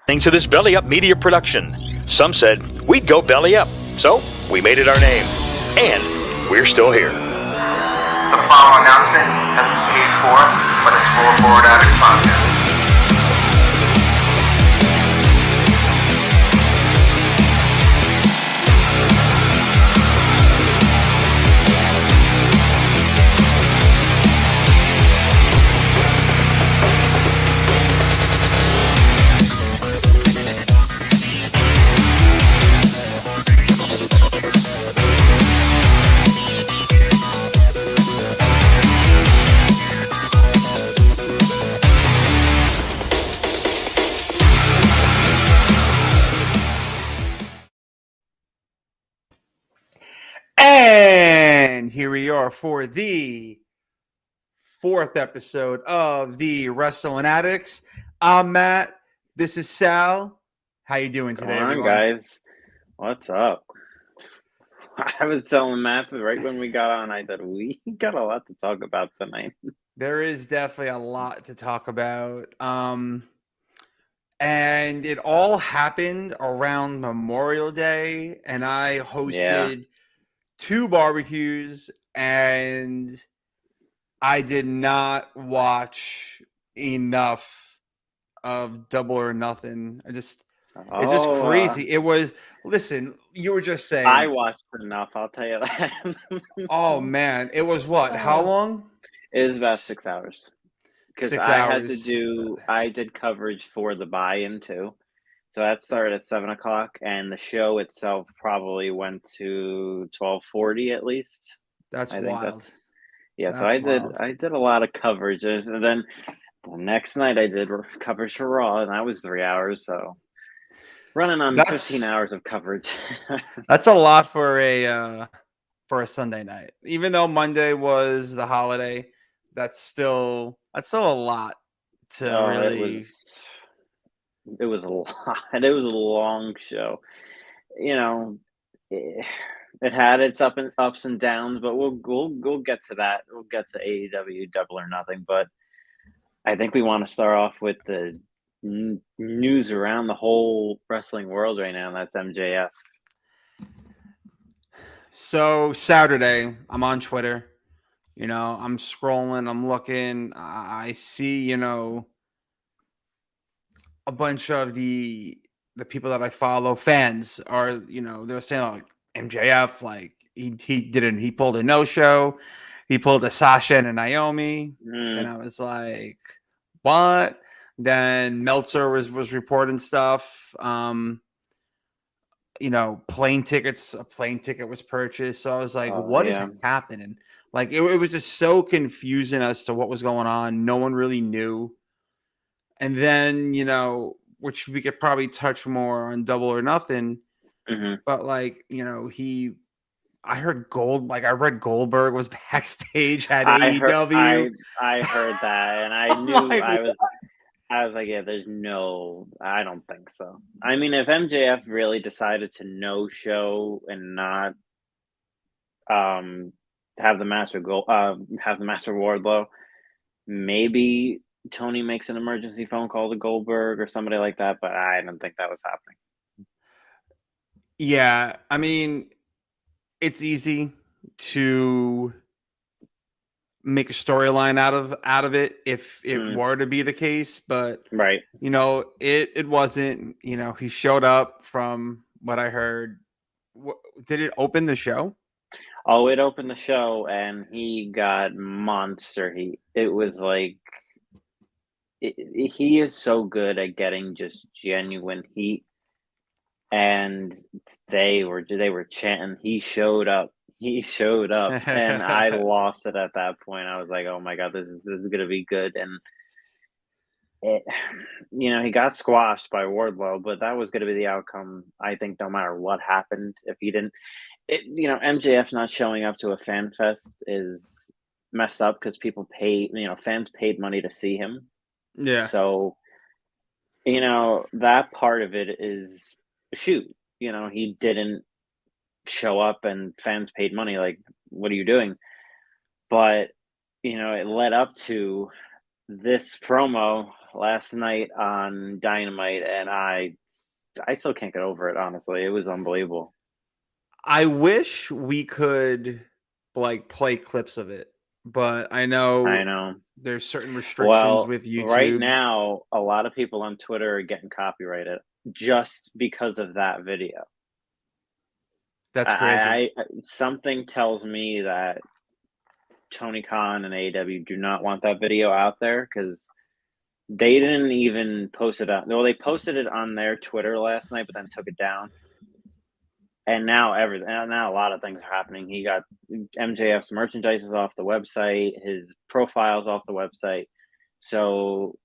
To this Belly Up media production. Some said we'd go belly up, so we made it our name. And we're still here. The following announcement has been paid for by the Scoreboard Addicts podcast. And here we are for the fourth episode of the Rasslin Addicts. I'm Matt. This is Sal. How you doing today, Come on, everyone? guys. What's up? I was telling Matt right when we got on, I said, we got a lot to talk about tonight. There is definitely a lot to talk about. And it all happened around Memorial Day, and I hosted two barbecues, and I did not watch enough of Double or Nothing. It's just crazy. It was, listen, you were just saying. I watched enough, I'll tell you that. Oh, man. It was what? How long? It was about 6 hours. Because 6 hours. hours. I did coverage for the buy-in too. So that started at 7 o'clock, and the show itself probably went to 12:40 at least. That's wild. So I did a lot of coverage, and then the next night I did coverage for Raw, and that was 3 hours. So running on 15 hours of coverage. That's a lot for a Sunday night. Even though Monday was the holiday, that's still a lot to really. It was a lot. It was a long show. You know, it had its ups and downs, but we'll get to that. We'll get to AEW Double or Nothing, but I think we want to start off with the news around the whole wrestling world right now. And that's MJF. So Saturday, I'm on Twitter. I'm scrolling. I'm looking. I see, a bunch of the people that I follow, fans, are, they're saying like MJF, like he pulled a no-show, he pulled a Sasha and a Naomi, and I was like, what? Then Meltzer was reporting stuff. A plane ticket was purchased, so I was like, what is happening? Like it was just so confusing as to what was going on. No one really knew. And then, which we could probably touch more on Double or Nothing. Mm-hmm. But like, I read Goldberg was backstage at AEW. I heard that, and I knew I was like, yeah, I don't think so. I mean, if MJF really decided to no show and not have the Master Wardlow, maybe Tony makes an emergency phone call to Goldberg or somebody like that, but I don't think that was happening. Yeah, I mean, it's easy to make a storyline out of it if it were to be the case, but right, it wasn't. He showed up, from what I heard. Did it open the show? Oh, it opened the show, and he got monster heat. It was like he is so good at getting just genuine heat, and they were chanting, he showed up, and I lost it at that point. I was like, oh my god, this is gonna be good. And he got squashed by Wardlow, but that was gonna be the outcome, I think, no matter what happened. If he didn't, MJF not showing up to a fan fest is messed up, because people pay, fans paid money to see him. Yeah. So, that part of it is shoot. He didn't show up and fans paid money. Like, what are you doing? But, it led up to this promo last night on Dynamite, and I still can't get over it. Honestly, it was unbelievable. I wish we could like play clips of it, but I know there's certain restrictions with YouTube. Right now, a lot of people on Twitter are getting copyrighted just because of that video. That's crazy. Something tells me that Tony Khan and AEW do not want that video out there because they didn't even post it out. Well, they posted it on their Twitter last night, but then took it down. And now a lot of things are happening. He got MJF's merchandise is off the website, his profile's off the website. So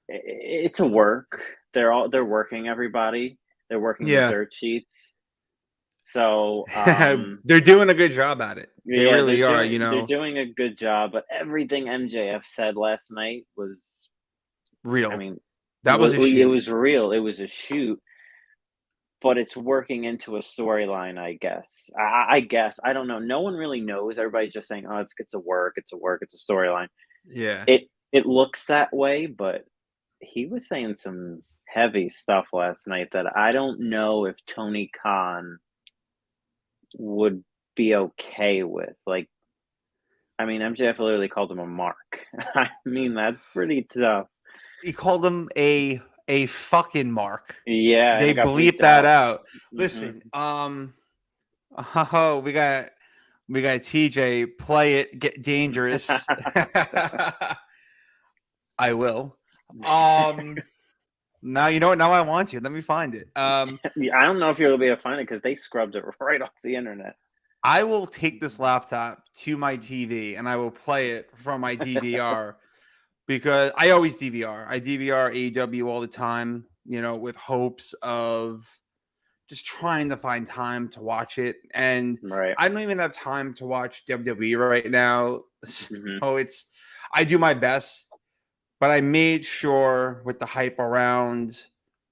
it's a work. They're working everybody. They're working the dirt sheets. So they're doing a good job at it. They really are. They're doing a good job. But everything MJF said last night was real. I mean, that was a shoot. It was real. It was a shoot. But it's working into a storyline, I guess. I guess. I don't know. No one really knows. Everybody's just saying, "Oh, it's a work. It's a work. It's a storyline." Yeah. It looks that way, but he was saying some heavy stuff last night that I don't know if Tony Khan would be okay with. Like, I mean, MJF literally called him a mark. I mean, that's pretty tough. He called him a fucking mark. Yeah, they bleeped that out. Listen, we got TJ play it, get dangerous. I will. Now you know what? Now I want you. Let me find it. I don't know if you'll be able to find it because they scrubbed it right off the internet. I will take this laptop to my TV and I will play it from my DVR because I always DVR. I DVR AEW all the time, with hopes of just trying to find time to watch it. And I don't even have time to watch WWE right now. So I do my best. But I made sure with the hype around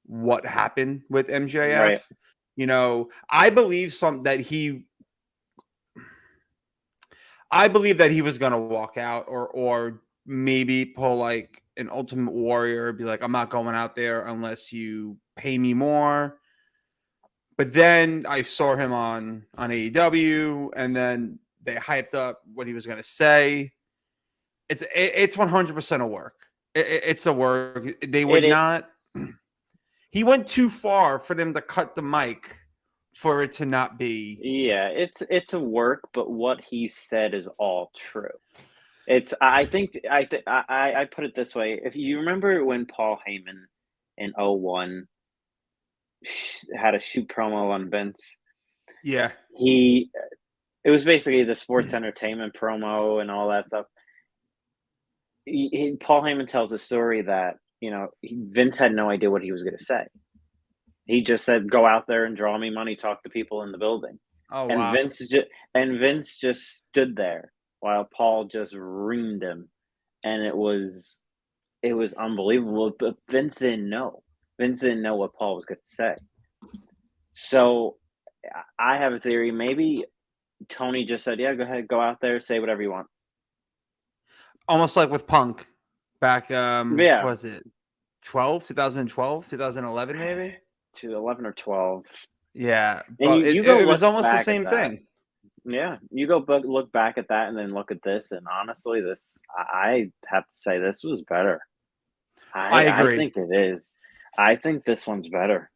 what happened with MJF, I believe that he was going to walk out or maybe pull like an Ultimate Warrior, be like, I'm not going out there unless you pay me more. But then I saw him on AEW, and then they hyped up what he was going to say. It's 100% a work. It's a work. They would not. He went too far for them to cut the mic for it to not be. Yeah, it's a work, but what he said is all true. I put it this way. If you remember when Paul Heyman in 2001 had a shoot promo on Vince. Yeah. It was basically the sports entertainment promo and all that stuff. Paul Heyman tells a story that, Vince had no idea what he was going to say. He just said, go out there and draw me money, talk to people in the building. Oh, and wow. Vince just stood there while Paul just reamed him. And it was unbelievable. But Vince didn't know. Vince didn't know what Paul was going to say. So I have a theory. Maybe Tony just said, yeah, go ahead, go out there, say whatever you want. Almost like with Punk back, was it 2012, 2011, maybe? 2011 or 12. Yeah, but it was almost the same thing. Yeah, you go look back at that and then look at this, and honestly, I have to say this was better. I agree. I think it is. I think this one's better.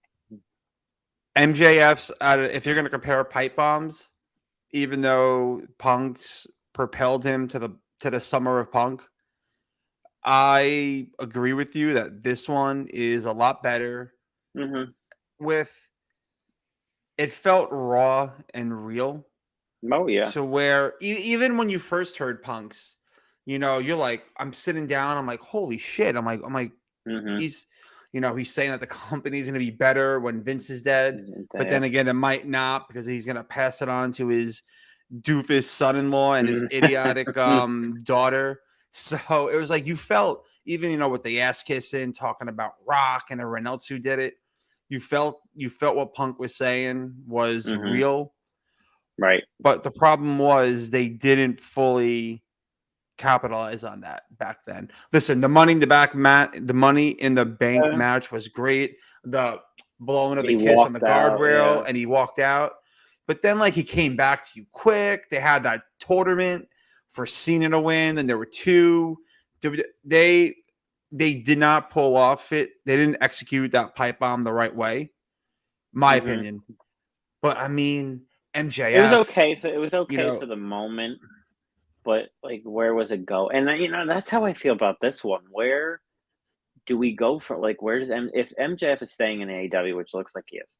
MJF's, if you're going to compare pipe bombs, even though Punk's propelled him to the summer of Punk, I agree with you that this one is a lot better. It felt raw and real. Oh yeah. So where even when you first heard Punk's, you're like, I'm sitting down, I'm like, holy shit. I'm like, he's saying that the company's going to be better when Vince is dead. But then again, it might not, because he's going to pass it on to his doofus son-in-law and his idiotic daughter. So it was like you felt, even with the ass kissing, talking about Rock and everyone else who did it, you felt what Punk was saying was real, right? But the problem was they didn't fully capitalize on that back then. Listen, the Money in the Bank match was great. The blowing of the kiss on the guardrail, and he walked out. But then, like, he came back to you quick. They had that tournament for Cena to win, and there were two. They did not pull off it. They didn't execute that pipe bomb the right way, my opinion. But I mean, MJF. It was okay. It was okay for the moment, but like, where was it go? And then, that's how I feel about this one. Where do we go for? Like, if MJF is staying in AEW, which looks like he is?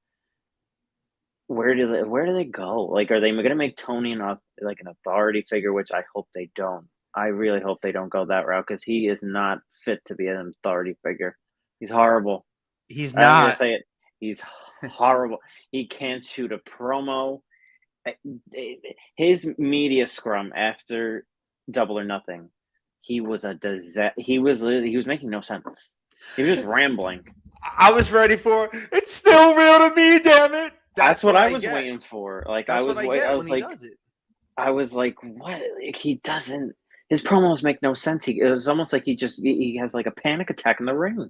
Where do they go? Like, are they going to make Tony an authority figure? Which I hope they don't. I really hope they don't go that route because he is not fit to be an authority figure. He's horrible. He's not. I'm gonna say it. He's horrible. He can't shoot a promo. His media scrum after Double or Nothing, he was a disaster. He was making no sense. He was just rambling. I was ready for it. It's still real to me, damn it. That's what I was waiting for. Like, I was like, what? Like, he doesn't. His promos make no sense. It was almost like he has like a panic attack in the ring.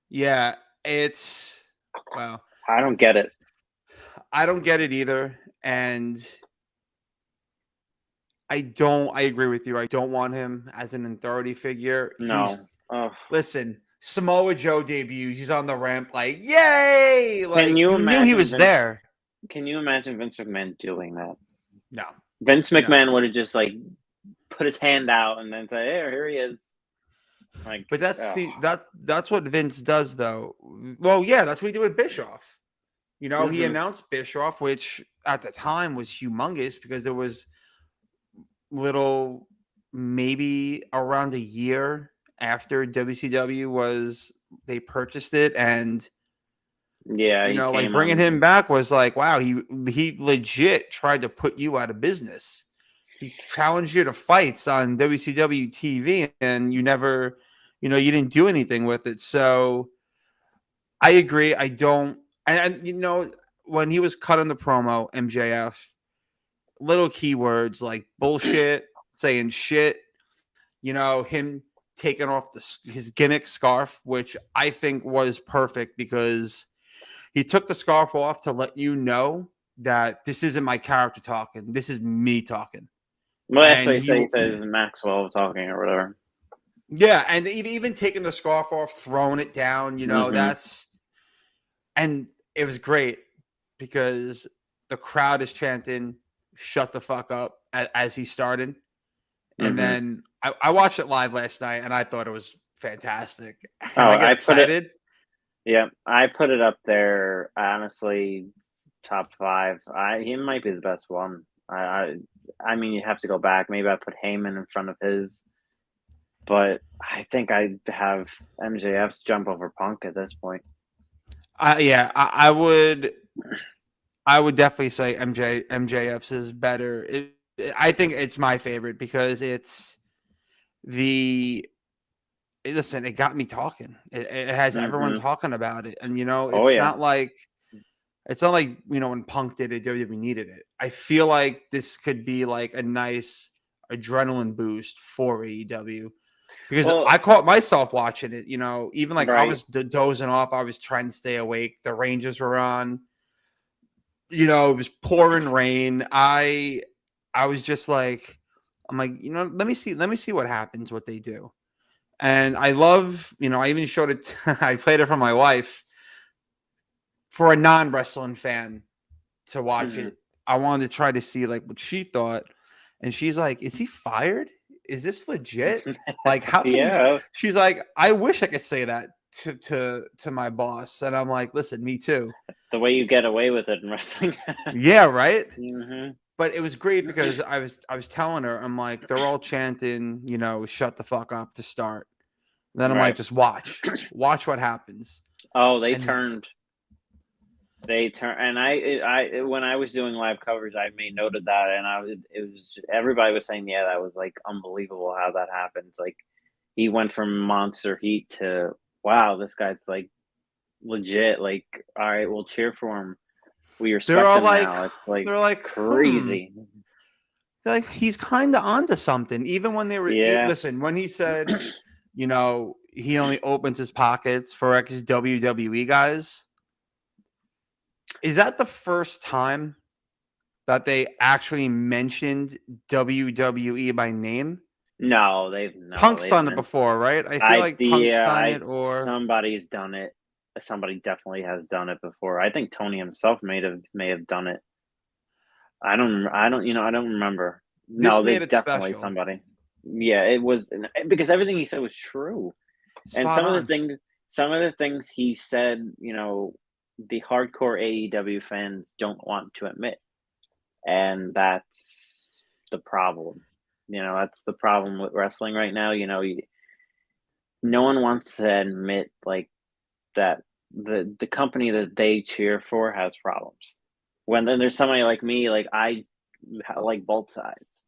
Yeah, it's wow. I don't get it. I don't get it either, and I agree with you. I don't want him as an authority figure. No. Listen, Samoa Joe debuts. He's on the ramp, like, yay! Like, you knew he was there. Can you imagine Vince McMahon doing that? No. Vince McMahon would have just like put his hand out and then say, "Hey, here he is." Like, but that's what Vince does, though. Well, yeah, that's what he did with Bischoff. He announced Bischoff, which at the time was humongous because there was maybe around a year after WCW they purchased it, and like bringing him back was like, wow, he legit tried to put you out of business. He challenged you to fights on WCW TV, and you never, you didn't do anything with it. So I agree. I don't, and when he was cutting the promo, MJF, little keywords like bullshit, saying shit, him taking off his gimmick scarf, which I think was perfect because he took the scarf off to let you know that this isn't my character talking. This is me talking. Well, actually, he says Maxwell talking or whatever. Yeah, and even taking the scarf off, throwing it down, and it was great because the crowd is chanting, "Shut the fuck up," as he started. And then I watched it live last night, and I thought it was fantastic. And I got excited. I put it up there. Honestly, top 5. He might be the best one. I mean, you have to go back. Maybe I put Heyman in front of his, but I think I have MJF's jump over Punk at this point. I would definitely say MJF's is better. I think it's my favorite because it's listen, it got me talking. It has everyone talking about it, and it's not like when Punk did it, WWE needed it. I feel like this could be like a nice adrenaline boost for AEW because I caught myself watching it. Even like I was dozing off, I was trying to stay awake. The Rangers were on. It was pouring rain. I was just like, I'm like, let me see what happens, what they do. And I love, I even showed it. I played it for my wife. For a non-wrestling fan to watch it, I wanted to try to see like what she thought, and she's like, "Is he fired? Is this legit? Like, how can she's like, I wish I could say that to my boss, and I'm like, listen, me too. That's the way you get away with it in wrestling. Yeah, right. But it was great because I was telling her, I'm like, they're all chanting, shut the fuck up to start. And then I'm like, just watch what happens. Oh, they turned. And I when I was doing live coverage, I made note of that, and everybody was saying, yeah, that was like unbelievable how that happened. Like, he went from monster heat to, wow, this guy's like legit. Like, all right, we'll cheer for him. We respect him now. It's like, they're like crazy. like he's kind of onto something. Even when they were listen, when he said, you know, he only opens his pockets for ex WWE guys. Is that the first time that they actually mentioned WWE by name? No, Punk's done it before, right? I feel like Punk's done it, or somebody's done it. Somebody definitely has done it before. I think Tony himself may have done it. I don't, I don't remember. This No, made they it definitely special. somebody. Yeah, it was because everything he said was true, and Spot on. some of the things he said, you know, the hardcore AEW fans don't want to admit, and that's the problem. You know, that's the problem with wrestling right now. You know, no one wants to admit like that the company that they cheer for has problems. When then there's somebody like me, like I like both sides,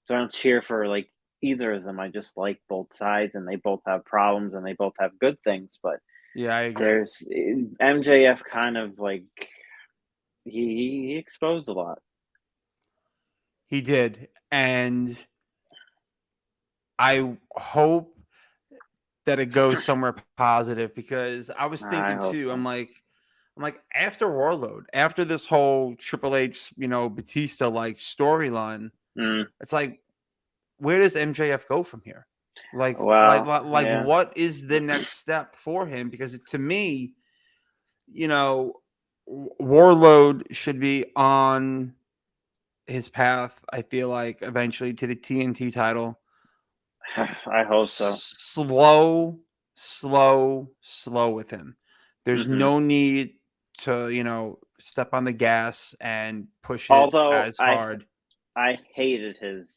so I don't cheer for like either of them. I just like both sides, and they both have problems, and they both have good things. But Yeah, I agree. there's MJF kind of like he exposed a lot. He did, and I hope that it goes somewhere positive because I was I thinking hope too. so. I'm like after Warlord, after this whole Triple H, you know, Batista like storyline, it's like where does MJF go from here? Well, yeah. What is the next step for him? Because to me, you know, Warlord should be on his path. I feel like eventually to the TNT title. I hope so. Slow with him. There's no need to, you know, step on the gas and push it Although as hard. I hated his.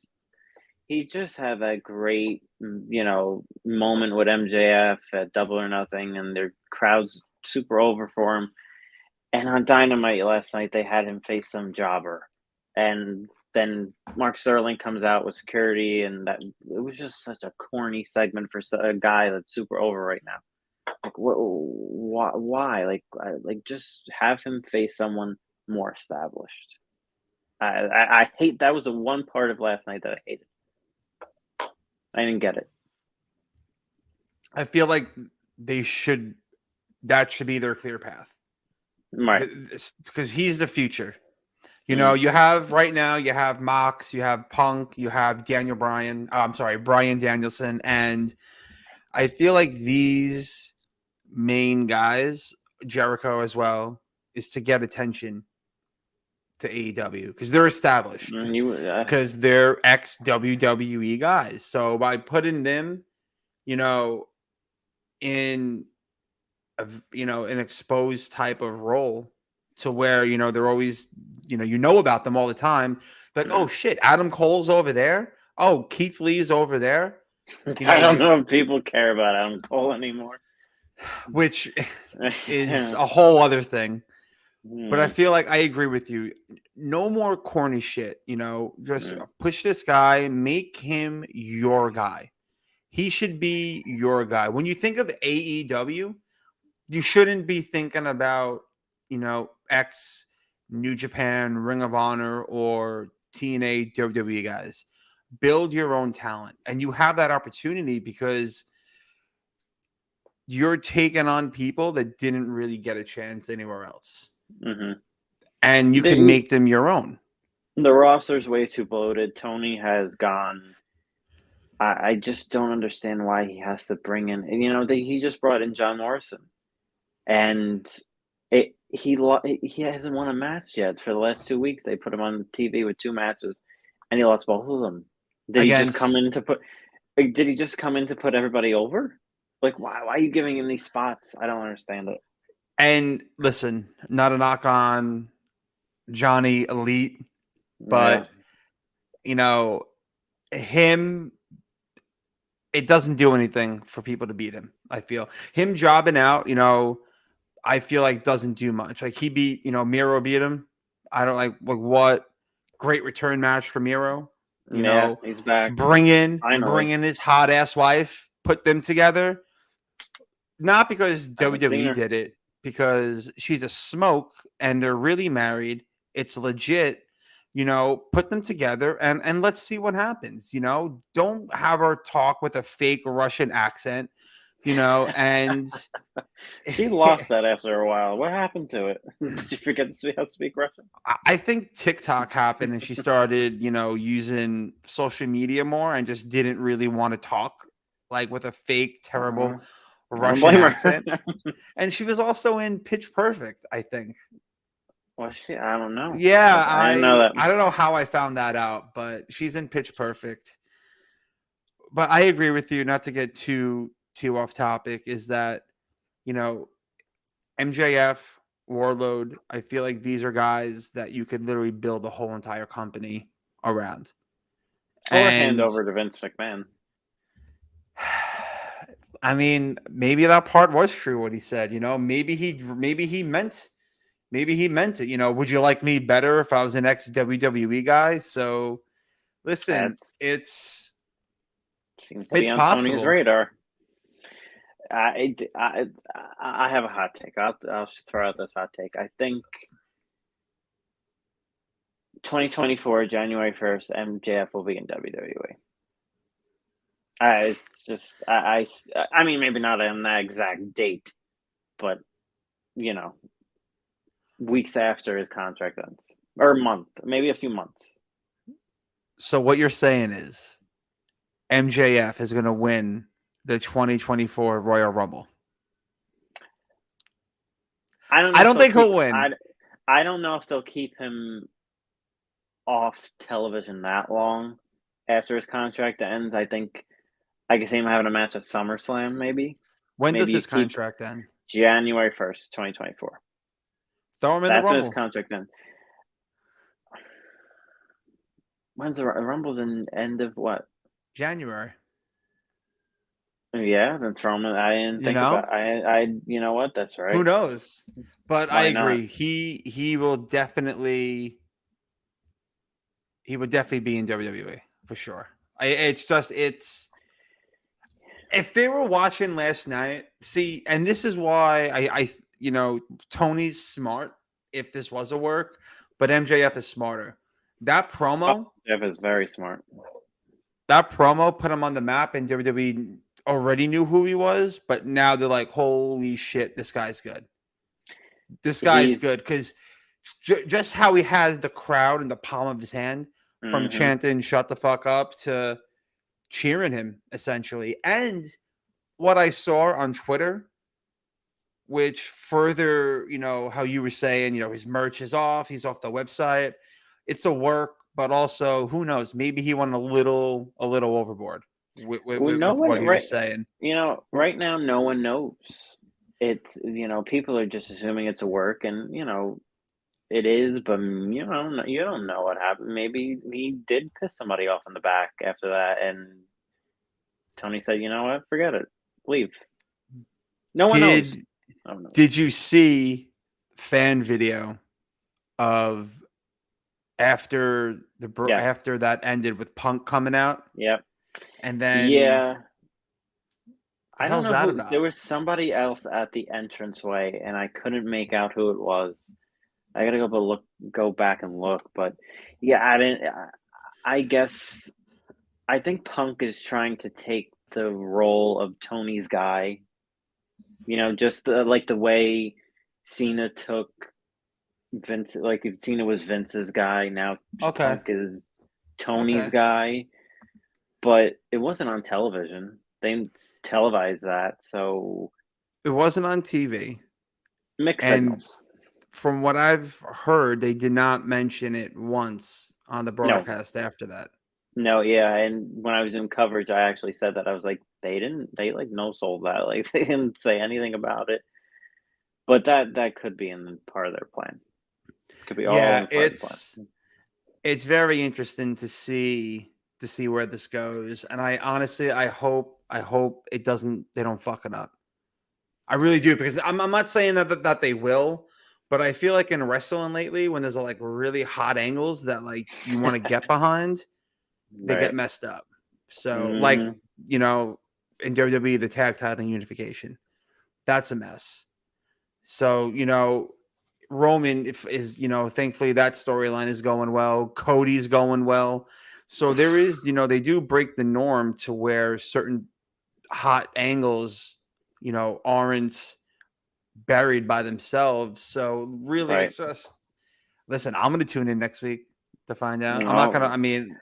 He just had that great, you know, moment with MJF at Double or Nothing, and their crowd's super over for him. And on Dynamite last night, they had him face some jobber, and then Mark Sterling comes out with security, and that it was just such a corny segment for a guy that's super over right now. Like, why? Like, just have him face someone more established. I hate that was the one part of last night that I hated. I didn't get it. I feel like that should be their clear path. Right. Because he's the future. You know, you have right now, you have Mox, you have Punk, you have Bryan Danielson. And I feel like these main guys, Jericho as well, is to get attention to AEW because they're established, because they're ex WWE guys. So by putting them, you know, in an exposed type of role to where, you know, they're always, you know about them all the time. Like, oh shit, Adam Cole's over there. Oh, Keith Lee's over there. You know, I don't know if people care about Adam Cole anymore. Which is a whole other thing. But I feel like I agree with you. No more corny shit, you know, just push this guy, make him your guy. He should be your guy. When you think of AEW, you shouldn't be thinking about, you know, ex New Japan, Ring of Honor, or TNA WWE guys. Build your own talent. And you have that opportunity because you're taking on people that didn't really get a chance anywhere else. And you can make them your own. The roster's way too bloated. Tony has gone. I just don't understand why he has to bring in. And, you know, he just brought in John Morrison, and he hasn't won a match yet. For the last 2 weeks, they put him on TV with 2 matches, and he lost both of them. Did he just come in to put everybody over? Like, why are you giving him these spots? I don't understand it. And listen, not a knock on Johnny Elite, but you know, him, it doesn't do anything for people to beat him. I feel him jobbing out, you know, I feel like doesn't do much. Like he beat, you know, Miro beat him. I don't like what great return match for Miro. You know, he's back. Bring in his hot ass wife, put them together. Not because WWE did it, because she's a smoke and they're really married. It's legit. put them together and let's see what happens. Don't have her talk with a fake Russian accent, and She lost that after a while. What happened to it? Did you forget how to speak Russian? I think TikTok happened and she started, using social media more and just didn't really want to talk like with a fake, terrible I don't Russian blame her. accent. And she was also in Pitch Perfect, I think. Was she? I don't know. Yeah, I didn't know that. I don't know how I found that out, but she's in Pitch Perfect. But I agree with you, not to get too off topic, is that, MJF, Warlord, I feel like these are guys that you could literally build the whole entire company around. Or hand And over to Vince McMahon. I mean, maybe that part was true what he said, maybe he meant it. Would you like me better if I was an ex WWE guy? So listen, Seems to it's be on possible. Tony's radar. I have a hot take. I'll just throw out this hot take. I think 2024, January 1st, MJF will be in WWE. It's just I mean, maybe not on that exact date, but weeks after his contract ends, or a month, maybe a few months. So what you're saying is MJF is going to win the 2024 Royal Rumble. I don't think he'll win. I don't know if they'll keep him off television that long after his contract ends. I think I can see him having a match at SummerSlam, maybe. When does his contract end? January 1st, 2024. Throw him in the Rumble. That's when his contract ends. When's the Rumble's in end of what? January. Yeah, then throw him in. I didn't think about you know what? That's right. Who knows? But I agree. Not? He will definitely be in WWE for sure. It's if they were watching last night, see, and this is why I Tony's smart if this was a work, but MJF is smarter. That promo, MJF is very smart. That promo put him on the map, and WWE already knew who he was, but now they're like, holy shit, this guy's good. This guy's good because just how he has the crowd in the palm of his hand, from chanting "shut the fuck up" to cheering him, essentially. And what I saw on Twitter, which further, how you were saying, his merch is off, he's off the website. It's a work, but also, who knows? Maybe he went a little overboard with what he was saying. Right now, no one knows. It's, people are just assuming it's a work, and, it is, but you don't know what happened. Maybe he did piss somebody off in the back after that, and Tony said, "You know what? Forget it. Leave." No one knows. Did you see fan video of after after that ended with Punk coming out? Yep. And then I don't know who. There was somebody else at the entranceway, and I couldn't make out who it was. I gotta go back and look, but yeah, I guess I think Punk is trying to take the role of Tony's guy. Just like the way Cena took Vince. Like if Cena was Vince's guy, now Punk is Tony's guy. But it wasn't on television. They televised that, so it wasn't on TV. Mixed signals. From what I've heard, they did not mention it once on the broadcast after that. No, yeah, and when I was in coverage, I actually said that. I was like, they like no-sold that. Like they didn't say anything about it. But that could be in part of their plan. Could be all in part of the plan. It's very interesting to see where this goes, and I honestly I hope it doesn't. They don't fuck it up. I really do, because I'm not saying that they will. But I feel like in wrestling lately, when there's like really hot angles that like you want to get behind, they get messed up. So like, in WWE, the tag title unification, that's a mess. So, Roman is, thankfully that storyline is going well. Cody's going well. So there is, they do break the norm to where certain hot angles, aren't buried by themselves. So really, Right. it's just listen. I'm going to tune in next week to find out. I'm not No. going to. I mean,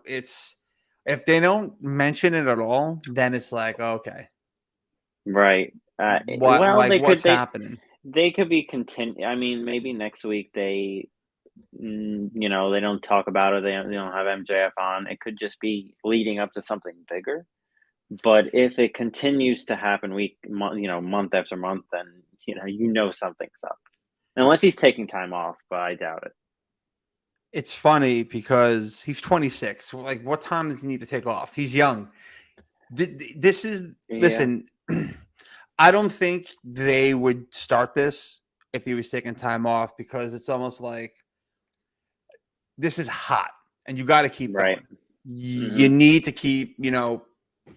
it's if they don't mention it at all, then it's like okay, Right. what what's happening? They could be I mean, maybe next week they they don't talk about it. They don't have MJF on. It could just be leading up to something bigger. But if it continues to happen month after month, then something's up. Unless he's taking time off, but I doubt it. It's funny because he's 26. Like, what time does he need to take off? He's young. This is Yeah. listen. I don't think they would start this if he was taking time off because it's almost like this is hot and you got to keep Right. going. You need to keep,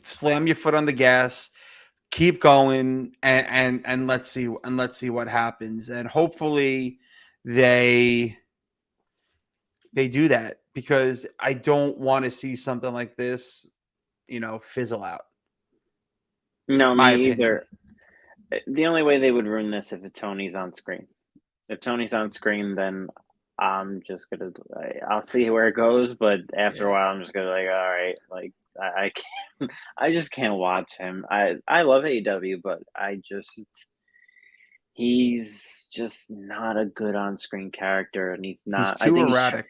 slam your foot on the gas, keep going, and let's see what happens. And hopefully they do that because I don't want to see something like this, fizzle out. No, My me opinion. either. The only way they would ruin this if Tony's on screen. If Tony's on screen, then I'm just gonna. I'll see where it goes, but after a while, I'm just gonna all right, like I can't. I just can't watch him. I love AEW, but he's just not a good on screen character, and he's not. He's I too think erratic.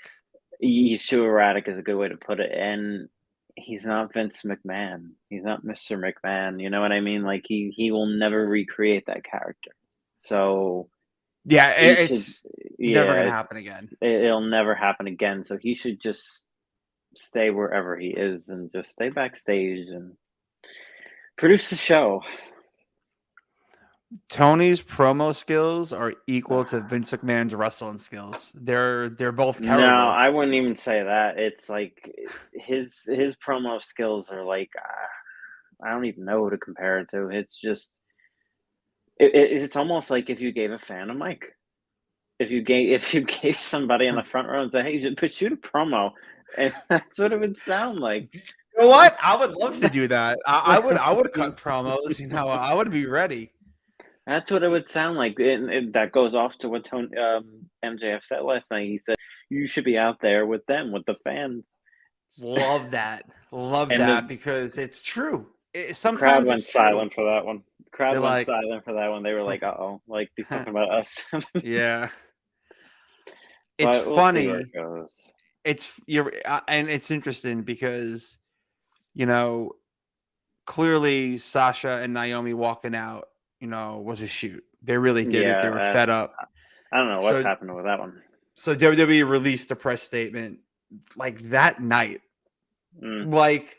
he's too erratic is a good way to put it, and he's not Vince McMahon. He's not Mr. McMahon. You know what I mean? Like he will never recreate that character. So Yeah, he it's never yeah, going to happen again. it'll never happen again. So he should just stay wherever he is and just stay backstage and produce the show. Tony's promo skills are equal to Vince McMahon's wrestling skills. They're both No, terrible. I wouldn't even say that. It's like his promo skills are like I don't even know who to compare it to. It's just it's almost like if you gave a fan a mic. If you gave somebody in the front row and said, "Hey, just shoot a promo," and that's what it would sound like. You know what? I would love to do that. I would cut promos. I would be ready. That's what it would sound like, and that goes off to what MJF said last night. He said, "You should be out there with them, with the fans." Love that. Love And that because it's true. the crowd Sometimes went it's true. silent for that one. The crowd They're went like, silent for that one. They were like, "Uh-oh," like he's talking about us. yeah. It's But we'll see where funny. it goes. And it's interesting because clearly Sasha and Naomi walking out, was a shoot. They really did it. They were fed up. I don't know what's happening with that one. So WWE released a press statement like that night. Like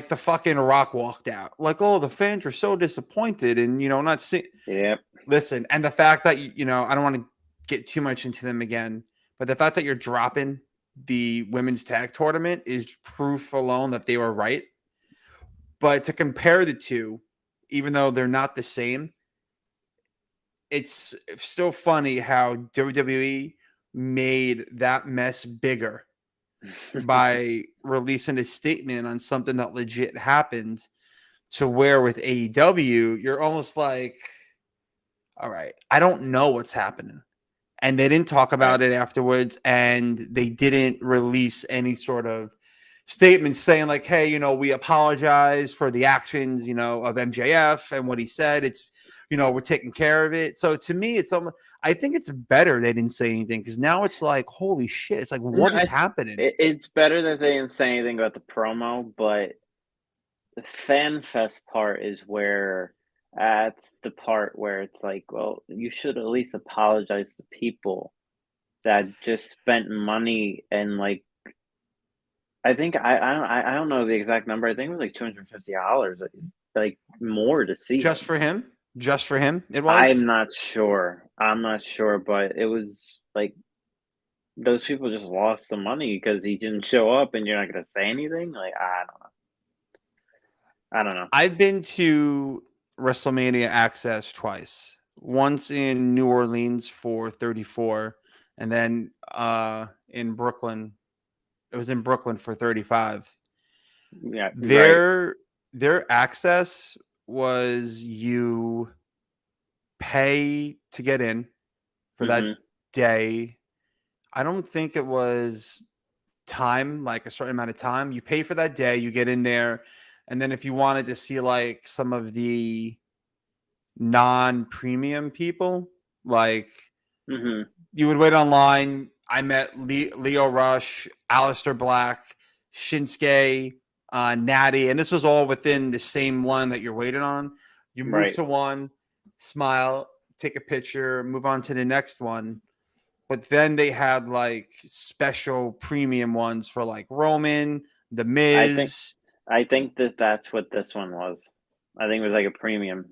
the fucking Rock walked out. Like, oh, the fans are so disappointed and not seeing. Yep. Listen, and the fact that I don't want to get too much into them again, but the fact that you're dropping the women's tag tournament is proof alone that they were right. But to compare the two, even though they're not the same, it's still funny how WWE made that mess bigger by releasing a statement on something that legit happened, to where with AEW, you're almost like, all right, I don't know what's happening. And they didn't talk about it afterwards, and they didn't release any sort of statement saying like, hey, we apologize for the actions, of MJF and what he said. It's, we're taking care of it. So to me, it's almost, I think it's better they didn't say anything because now it's like, holy shit. It's like, what is happening? It's better that they didn't say anything about the promo, but the fan fest part is where that's the part where it's like, well, you should at least apologize to people that just spent money and like. I think I don't know the exact number. I think it was like $250, like more to see just him. for him. Just for him, it was. I'm not sure, but it was like those people just lost some money because he didn't show up, and you're not going to say anything. Like I don't know. I've been to WrestleMania Access twice. once in New Orleans for 34, and then in Brooklyn. It was in Brooklyn for 35. Yeah, right. Their access was you pay to get in for that Mm-hmm. day. I don't think it was time, like a certain amount of time. You pay for that day, you get in there, and then if you wanted to see like some of the non-premium people, like Mm-hmm. you would wait online. I met Leo Rush, Alistair Black, Shinsuke, Natty, and this was all within the same line that you're waiting on. You move Right. to one, smile, take a picture, move on to the next one. But then they had like special premium ones for like Roman, The I think Miz, that's what this one was. I think it was like a premium.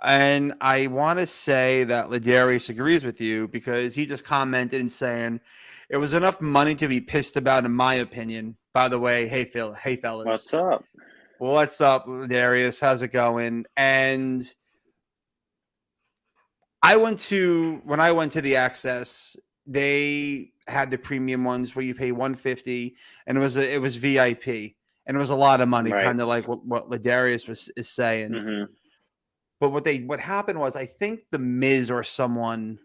and I want to say that Ladarius agrees with you because he just commented and saying it was enough money to be pissed about, in my opinion. By the way, hey fellas, What's up? what's up, Ladarius? How's it going? And when I went to the Access, they had the premium ones where you pay 150, and it was VIP, and it was a lot of money, Right. kind of like what Ladarius is saying. Mm-hmm. But what happened was I think the Miz or someone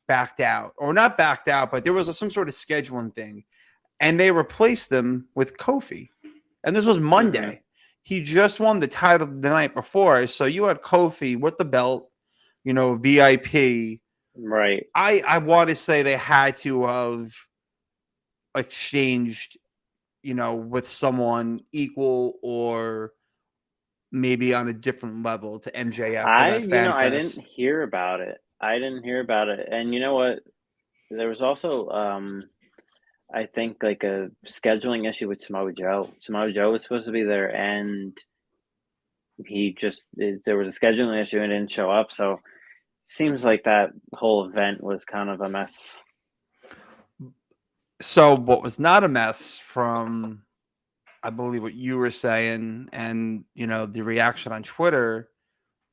backed out, or not backed out, but there was some sort of scheduling thing, and they replaced them with Kofi. And this was Mm-hmm. Monday. He just won the title the night before, so you had Kofi with the belt, VIP. Right. I want to say they had to have exchanged, with someone equal or maybe on a different level to MJF for that fan I didn't fest. hear about it. I didn't hear about it. And you know what? There was also, I think like a scheduling issue with Samoa Joe. Samoa Joe was supposed to be there, and there was a scheduling issue and didn't show up. So seems like that whole event was kind of a mess. So what was not a mess from I believe what you were saying and the reaction on Twitter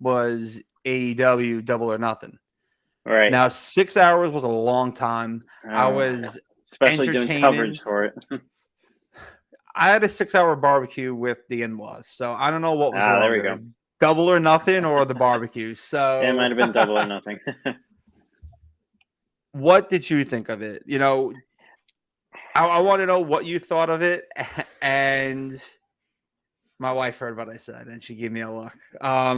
was AEW Double or Nothing. Right. Now 6 hours was a long time. I Oh, was especially doing entertaining. coverage for it. I had a 6 hour barbecue with the in-laws, so I don't know what was There we longer, go. Double or Nothing or the barbecue. It So might have been double or nothing. what did you think of it? I want to know what you thought of it, and my wife heard what I said, and she gave me a look. I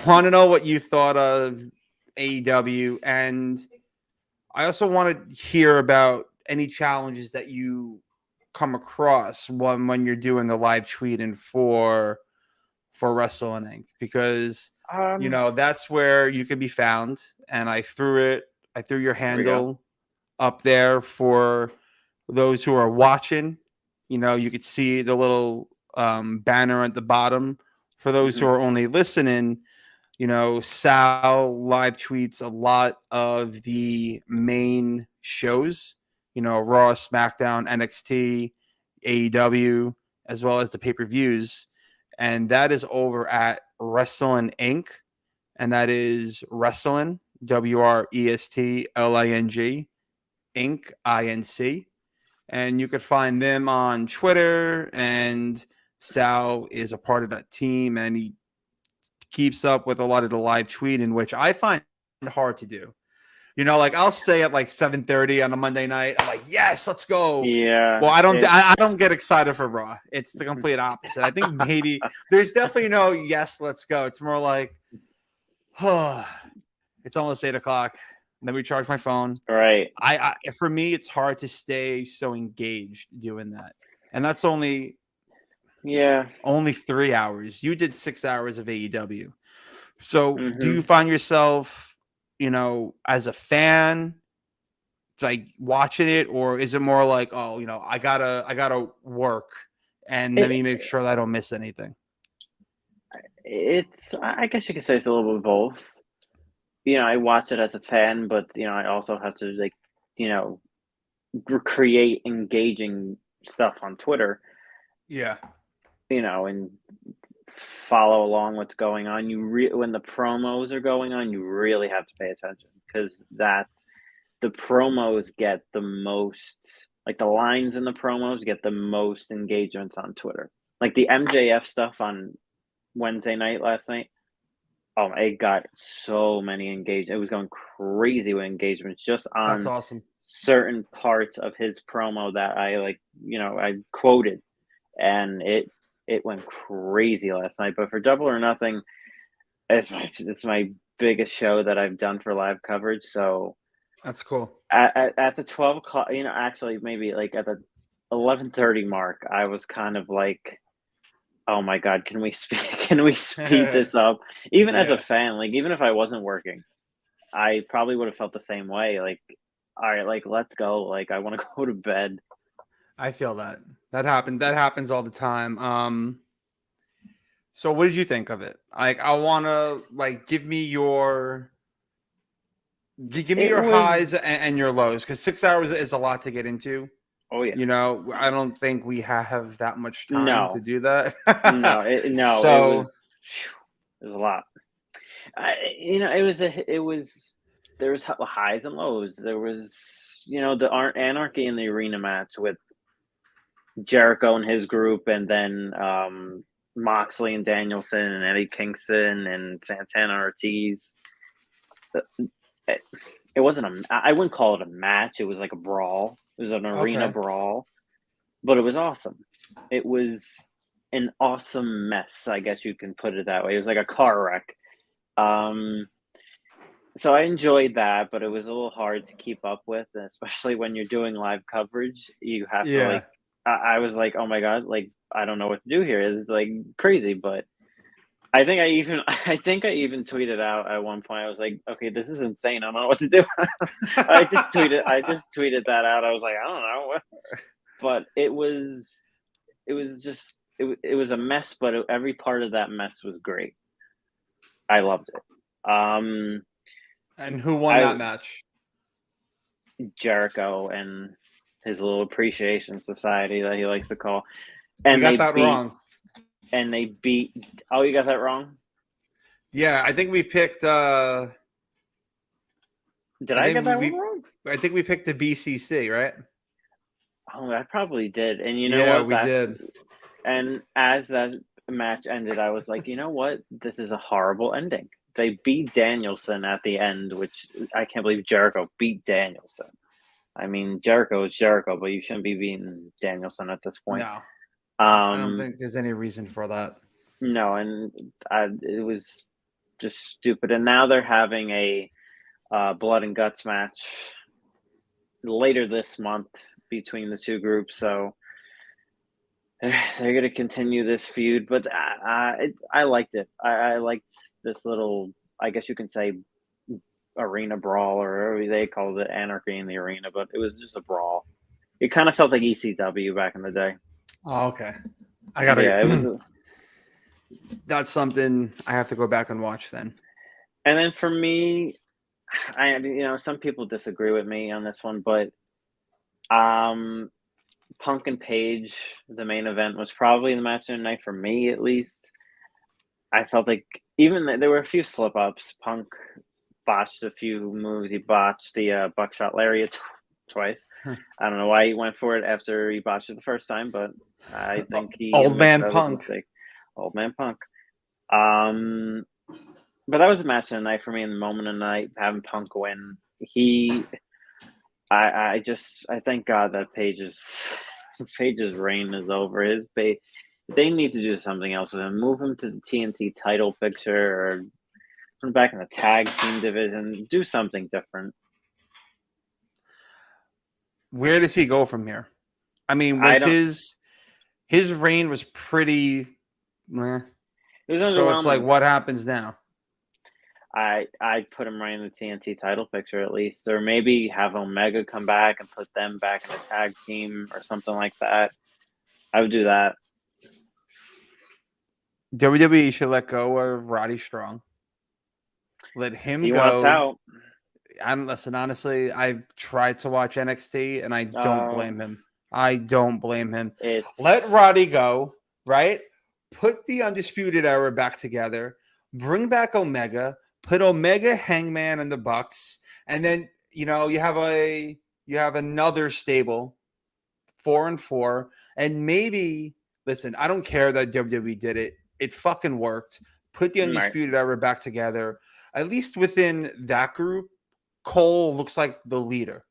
want to know what you thought of AEW, and I also want to hear about any challenges that you come across when you're doing the live tweeting for Wrestling Inc. Because that's where you can be found, and I threw your There we go. handle up there for those who are watching. You could see the little banner at the bottom. For those who Hmm. are only listening, Sal live tweets a lot of the main shows, Raw, SmackDown, NXT, AEW, as well as the pay-per-views. And that is over at Wrestling Inc. And that is Wrestling, WRESTLING, Inc., INC. And you could find them on Twitter. And Sal is a part of that team, and he keeps up with a lot of the live tweeting, which I find hard to do. Like I'll say at like 7:30 on a Monday night, I'm like, yes, let's go. Yeah, Well, I don't get excited for Raw. It's the complete opposite. I think maybe there's definitely no yes, let's go. It's more like, oh, it's almost 8 o'clock. Let me charge my phone. right. I for me, it's hard to stay so engaged doing that, and that's only Yeah. 3 hours. You did 6 hours of AEW. So, do you Hmm. find yourself, as a fan, like watching it, or is it more like, oh, I gotta work, and let me make It, sure that I don't miss anything? I guess you could say it's a little bit of both. I watch it as a fan, but I also have to like, you know, create engaging stuff on Twitter. Yeah. And follow along what's going on. When the promos are going on, you really have to pay attention because the promos get the most, like the lines in the promos get the most engagements on Twitter. Like the MJF stuff on Wednesday night last night. Oh, it got so many engagements. It was going crazy with engagements just That's on awesome. certain parts of his promo that I quoted, and it went crazy last night. But for Double or Nothing, it's my biggest show that I've done for live coverage. So That's cool. at the 12 o'clock, actually maybe like at the 11:30 mark, I was kind of like, oh my God, can we speed this up? Even as a fan, like even if I wasn't working, I probably would have felt the same way. Like, all right, like let's go. Like I want to go to bed. I feel that. That happens all the time. So what did you think of it? Like I wanna give me your highs and your lows, because 6 hours is a lot to get into. Oh yeah. I don't think we have that much time to No. do that. So it was a lot. There was highs and lows. There was the Anarchy in the Arena match with Jericho and his group, and then Moxley and Danielson and Eddie Kingston and Santana Ortiz. It wasn't I wouldn't call it a match. It was like a brawl. It was an arena brawl, but it was awesome. It was an awesome mess, I guess you can put it that way. It was like a car wreck. So I enjoyed that, but it was a little hard to keep up with, especially when you're doing live coverage. You have to I was like, oh my God, like I don't know what to do here. It's like crazy, but I think I even tweeted out at one point. I was like, okay, this is insane. I don't know what to do. I just tweeted that out. I was like, I don't know, but it was a mess, but every part of that mess was great. I loved it. And who won that match? Jericho and his little appreciation society that he likes to call. And you got that wrong. And they beat. Oh, you got that wrong? Yeah, I think we picked. Did I get that one wrong? I think we picked the BCC, right? Oh, I probably did. And you know what? We did. And as that match ended, I was like, you know what? This is a horrible ending. They beat Danielson at the end, which I can't believe Jericho beat Danielson. I mean, Jericho is Jericho, but you shouldn't be beating Danielson at this point. No. I don't think there's any reason for that. No, and it was just stupid. And now they're having a blood and guts match later this month between the two groups. So they're going to continue this feud. But I liked it. I liked this little, I guess you can say, arena brawl, or whatever they called it, Anarchy in the Arena. But it was just a brawl. It kind of felt like ECW back in the day. Oh, okay. I gotta. Yeah, it was. That's something I have to go back and watch then. And then for me, some people disagree with me on this one, but Punk and Page, the main event, was probably the match of the night for me, at least. I felt like there were a few slip ups. Punk botched a few moves. He botched the buckshot lariat twice. I don't know why he went for it after he botched it the first time, but I think Old man Punk. Old man Punk. But that was a match of the night for me, in the moment of the night, having Punk win. I thank God that Page's reign is over. They need to do something else with him. Move him to the TNT title picture, or put him back in the tag team division. Do something different. Where does he go from here? I mean, his reign was pretty. So it's like, what happens now? I put him right in the TNT title picture at least, or maybe have Omega come back and put them back in a tag team or something like that. I would do that. WWE should let go of Roddy Strong. Let him go. He wants out. Listen, honestly, I've tried to watch NXT and I don't blame him. I don't blame him. Let Roddy go, right? put the Undisputed Era back together, bring back Omega, put Omega, Hangman, and the Bucks, and then you have another stable, 4-4, and maybe listen. I don't care that WWE did it; it fucking worked. Put the Undisputed Era back together. At least within that group, Cole looks like the leader,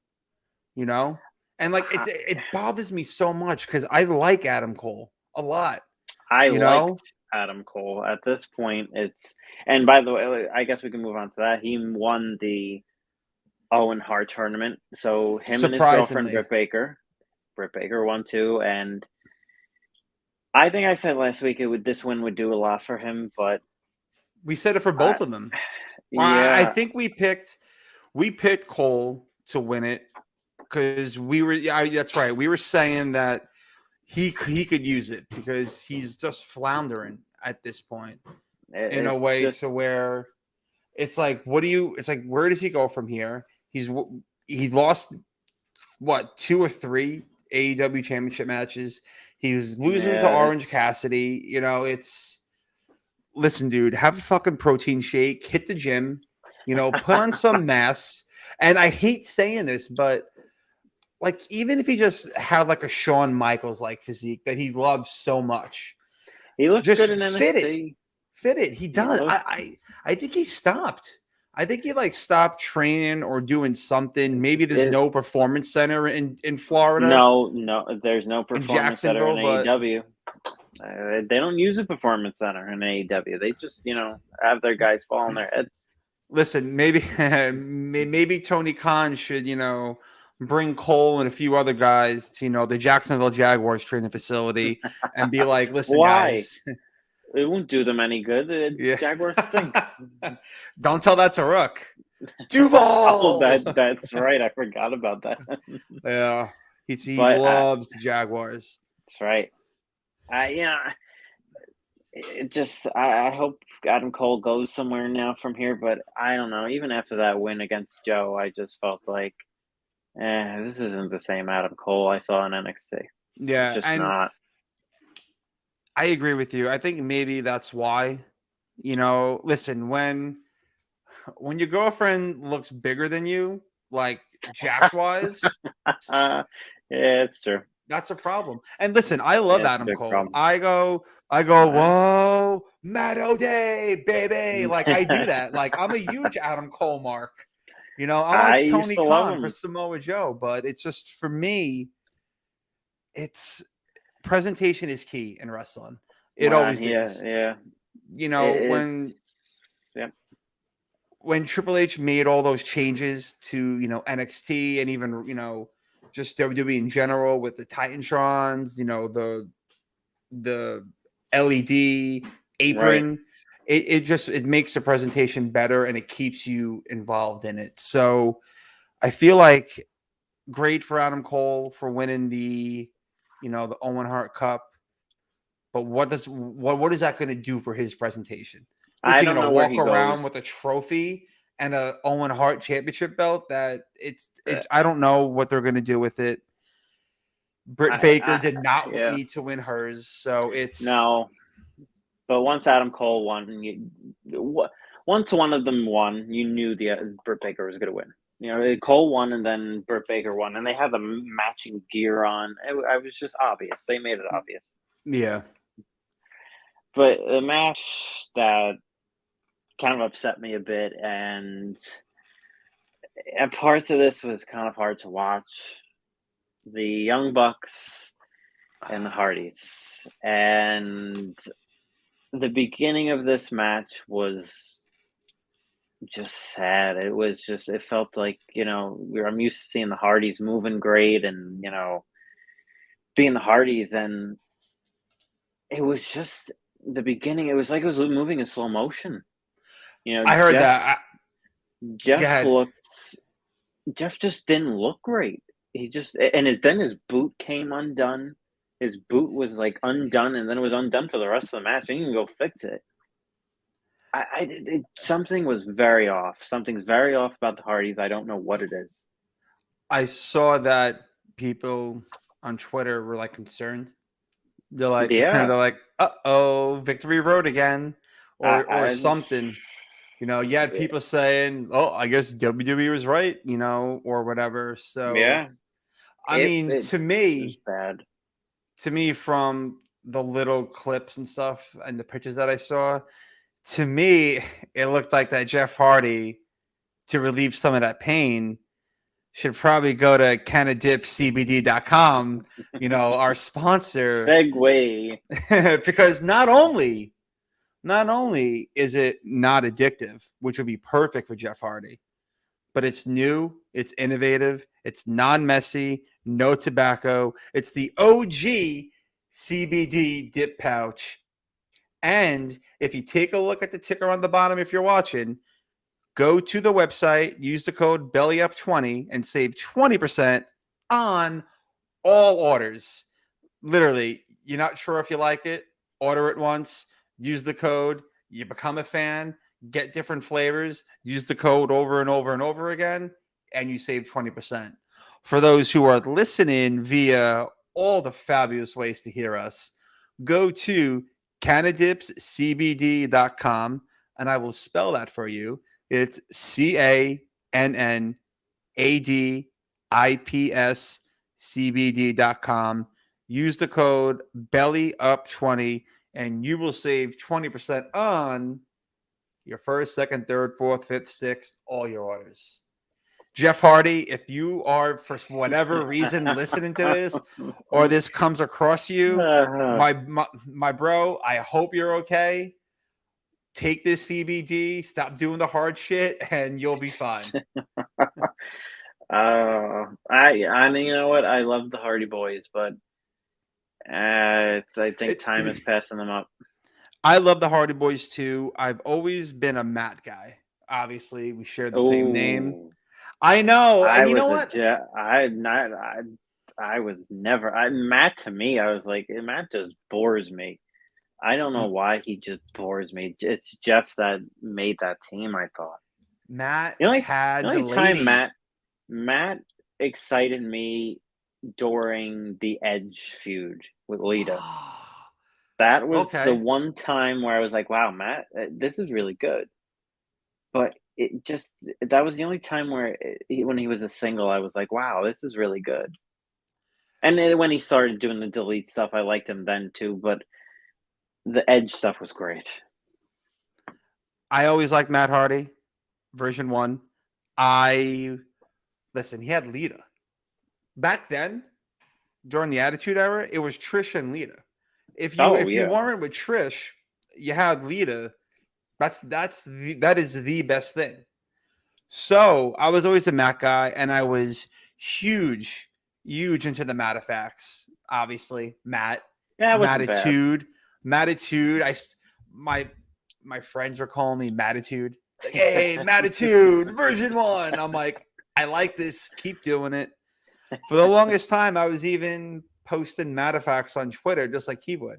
and like it bothers me so much because I like Adam Cole a lot. I like Adam Cole at this point. And by the way, I guess we can move on to that. He won the Owen Hart tournament, so him and his girlfriend Britt Baker won too. And I think I said last week this win would do a lot for him, but we said it for both of them. Yeah, I think we picked Cole to win it because we were. That's right. We were saying that he could use it because he's just floundering at this point in a way to where it's like, where does he go from here? He lost 2 or 3 AEW championship matches. He's losing to Orange Cassidy. Listen, dude, have a fucking protein shake, hit the gym, put on some mass. And I hate saying this, but like, even if he just had like a Shawn Michaels like physique that he loves so much, he looks just good in NXT. Fit it. He does. I think he stopped. I think he stopped training or doing something. Maybe there's no performance center in Florida. No, there's no performance center in AEW. They don't use a performance center in AEW. They just, have their guys fall on their heads. Listen, maybe Tony Khan should, bring Cole and a few other guys to, the Jacksonville Jaguars training facility and be like, listen, guys. It won't do them any good. The Jaguars stink. Don't tell that to Rook. Duval! That's right. I forgot about that. Yeah. He loves the Jaguars. That's right. I hope Adam Cole goes somewhere now from here, but I don't know. Even after that win against Joe, I just felt like, this isn't the same Adam Cole I saw in NXT. Yeah, it's just not. I agree with you. I think maybe that's why. Listen, when your girlfriend looks bigger than you, like jacked wise, yeah, it's true. That's a problem. And listen, I love Adam Cole. Problem. I go, whoa, Matt O'Day, baby. Like I do that. Like I'm a huge Adam Cole mark. I'm like Tony Khan for Samoa Joe, but it's just for me, it's presentation is key in wrestling. It always is. Yeah. When Triple H made all those changes to, NXT and even, just WWE in general with the Titantrons, the LED apron, right. It makes the presentation better and it keeps you involved in it. So I feel like great for Adam Cole for winning the Owen Hart Cup. But what is that going to do for his presentation? I don't know where he goes. Walk around with a trophy and a Owen Hart championship belt I don't know what they're going to do with it. Britt Baker did not need to win hers, so it's no. But once Adam Cole won, once one of them won, you knew Britt Baker was going to win. Cole won and then Britt Baker won, and they had the matching gear on. It was just obvious. They made it obvious. Yeah. But the match that kind of upset me a bit, and parts of this was kind of hard to watch. The Young Bucks and the Hardys. And the beginning of this match was just sad. It felt like, I'm used to seeing the Hardys moving great and, being the Hardys. And it was just the beginning. It was like it was moving in slow motion. I heard that. Jeff just didn't look great. Then his boot came undone. His boot was undone, and then it was undone for the rest of the match. And you can go fix it. Something was very off. Something's very off about the Hardys. I don't know what it is. I saw that people on Twitter were concerned. They're like, Victory Road again, or something. You had people saying, "Oh, I guess WWE was right," or whatever. So, I mean, it was bad. to me, from the little clips and stuff and the pictures that I saw, to me, it looked like that Jeff Hardy, to relieve some of that pain, should probably go to canadipcbd.com, our sponsor. Segue. Because not only is it not addictive, which would be perfect for Jeff Hardy, but it's new, it's innovative, it's non-messy, no tobacco. It's the OG CBD dip pouch. And if you take a look at the ticker on the bottom, if you're watching, go to the website, use the code BELLYUP20 and save 20% on all orders. Literally, you're not sure if you like it, order it once, use the code, you become a fan, get different flavors, use the code over and over and over again, and you save 20%. For those who are listening via all the fabulous ways to hear us, go to cannadipscbd.com, and I will spell that for you. It's CANNADIPSCBD.com. Use the code BELLYUP20 and you will save 20% on your first, second, third, fourth, fifth, sixth, all your orders. Jeff Hardy, if you are for whatever reason listening to this, or this comes across you, my bro, I hope you're okay. Take this CBD, stop doing the hard shit, and you'll be fine. You know what? I love the Hardy Boys, but I think time is passing them up. I love the Hardy Boys too. I've always been a Matt guy. Obviously, we share the same name. I know. And you know what? I was never. Matt, to me, I was like, Matt just bores me. I don't know why he just bores me. It's Jeff that made that team, I thought. Matt the only lady. time Matt excited me during the Edge feud with Lita. That was the one time where I was like, wow, Matt, this is really good. But that was the only time where when he was a single, I was like, wow, this is really good. And then when he started doing the delete stuff, I liked him then too. But the Edge stuff was great. I always liked Matt Hardy, version 1. Listen, he had Lita. Back then, during the Attitude Era, it was Trish and Lita. If you weren't with Trish, you had Lita. That is the best thing. So I was always a Matt guy, and I was huge into the Mattafacts. Obviously, Matt. Yeah, Mattitude. My friends were calling me Mattitude. Like, hey, Mattitude, version 1. I'm like, I like this. Keep doing it. For the longest time, I was even posting Mattafacts on Twitter, just like he would.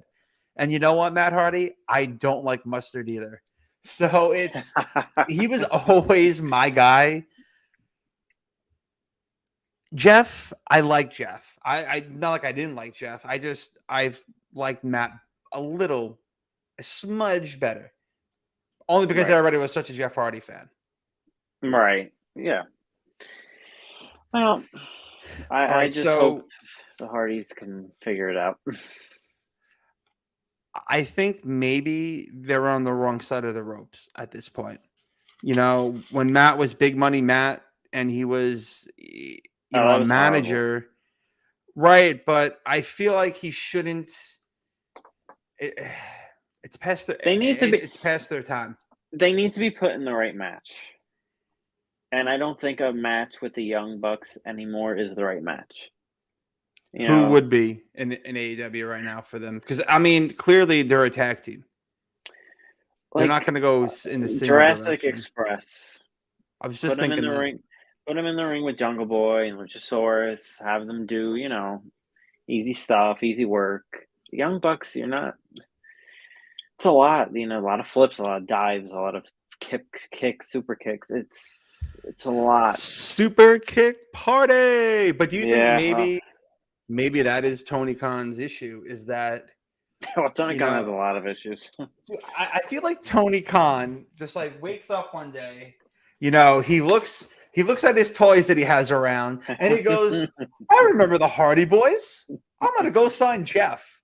And you know what, Matt Hardy? I don't like mustard either. So he was always my guy. Jeff, I like Jeff. I not like I didn't like Jeff. I've liked Matt a smudge better. Only because everybody was such a Jeff Hardy fan. Right. Yeah. Well, I just hope the Hardys can figure it out. I think maybe they're on the wrong side of the ropes at this point. When Matt was Big Money Matt and he was, a manager, horrible. Right? But I feel like he shouldn't. It's past their. It's past their time. They need to be put in the right match, and I don't think a match with the Young Bucks anymore is the right match. Who would be in AEW right now for them? Because clearly they're a tag team. They're not going to go in the same Jurassic Express. I was just thinking that. Put them in the ring with Jungle Boy and Luchasaurus. Have them do, easy stuff, easy work. The Young Bucks, you're not. It's a lot, a lot of flips, a lot of dives, a lot of kicks, super kicks. It's a lot. Super kick party. But do you think maybe that is Tony Khan's issue? Is that Well, Tony Khan has a lot of issues. I feel like Tony Khan just like wakes up one day, he looks at his toys that he has around, and he goes, "I remember the Hardy Boys. I'm gonna go sign Jeff."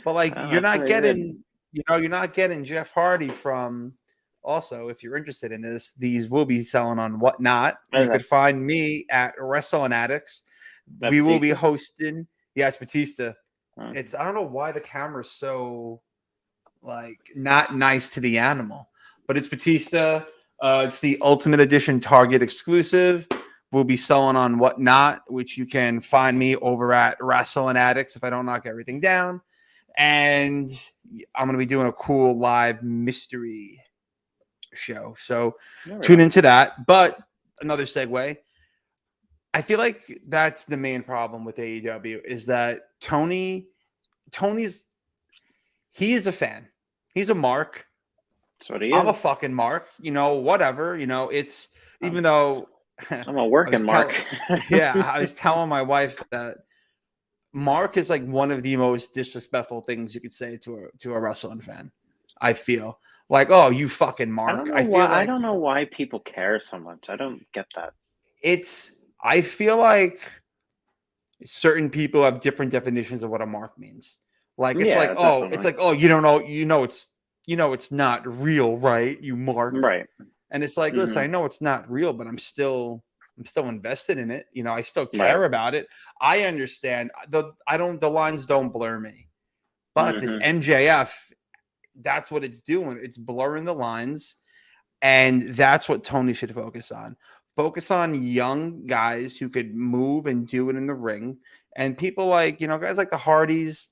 But like, you're not getting, you're not getting Jeff Hardy from. Also, if you're interested in this, these will be selling on Whatnot. You could find me at Rasslin Addicts. We will be hosting. Yeah, it's Batista. It's I don't know why the camera's so like not nice to the animal, but it's Batista. It's the Ultimate Edition Target exclusive. We'll be selling on Whatnot, which you can find me over at Rasslin Addicts if I don't knock everything down. And I'm going to be doing a cool live mystery show. So tune into that. But another segue. I feel like that's the main problem with AEW is that Tony's he is a fan. He's a mark. That's what he is. I'm a fucking mark. Whatever. It's even though I'm a working mark. Yeah, I was telling my wife that Mark is like one of the most disrespectful things you could say to a wrestling fan. I feel like, oh, you fucking Mark. I don't know why people care so much. I don't get that. I feel like certain people have different definitions of what a mark means. Like it's you don't know, it's not real, right? You mark, right? And it's like, listen, I know it's not real, but I'm still invested in it. I still care about it. I understand the lines don't blur me, but this MJF, that's what it's doing. It's blurring the lines, and that's what Tony should focus on. Focus on young guys who could move and do it in the ring, and people like guys like the Hardys.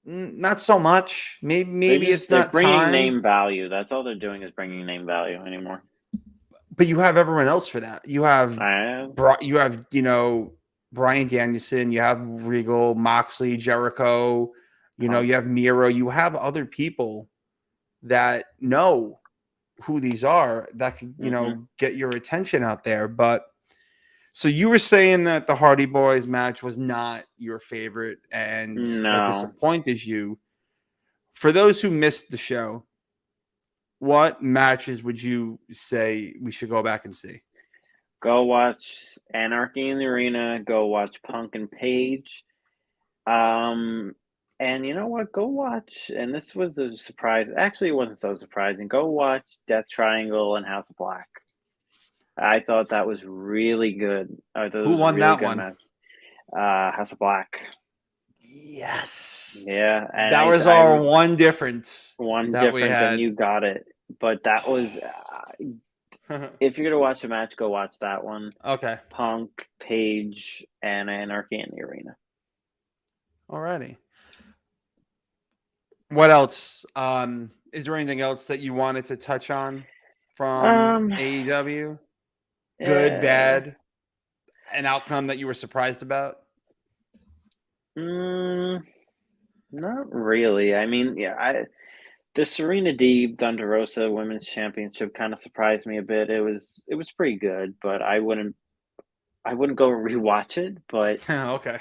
Not so much. Maybe it's not bringing time. Name value. That's all they're doing is bringing name value anymore. But you have everyone else for that. You have Bryan Danielson. You have Regal, Moxley, Jericho. You have Miro. You have other people that know who these are that can get your attention out there. But so you were saying that the Hardy Boys match was not your favorite and that disappointed you. For those who missed the show, what matches would you say we should go back and see? Go watch Anarchy in the Arena. Go watch Punk and Page. And you know what? Go watch. And this was a surprise. Actually, it wasn't so surprising. Go watch Death Triangle and House of Black. I thought that was really good. Who won that one? Match. House of Black. Yes. Yeah. And that was our one difference. And you got it. But that was, if you're going to watch a match, go watch that one. Okay. Punk, Page, and Anarchy in the Arena. Alrighty. What else? Is there anything else that you wanted to touch on from AEW? Good, bad, an outcome that you were surprised about? Not really. I mean, the Serena Deeb Thunder Rosa Women's Championship kind of surprised me a bit. It was pretty good, but I wouldn't go rewatch it. But okay,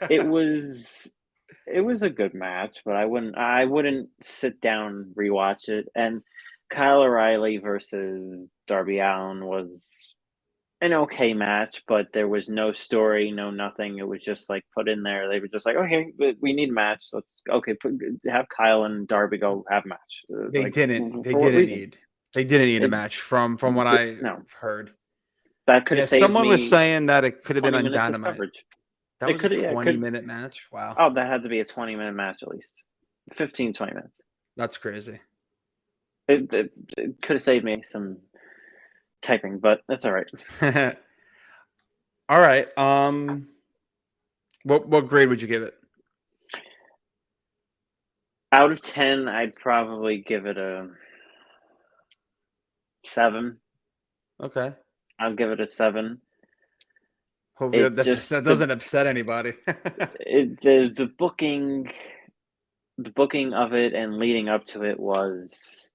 it was a good match, but I wouldn't sit down rewatch it. And Kyle O'Reilly versus Darby Allin was an okay match, but there was no story, no nothing. It was just like put in there. They were just like, okay, we need a match. Let's have Kyle and Darby go have a match. They didn't need a match from what I've heard. That could have saved someone me was saying that it could have been on Dynamite. That was a 20-minute match. Wow. Oh, that had to be a 20-minute match at least. 15, 20 minutes. That's crazy. It could have saved me some typing, but that's all right. All right. What grade would you give it? Out of 10, I'd probably give it a 7. Okay. I'll give it a 7. Hopefully that doesn't upset anybody. The booking of it and leading up to it was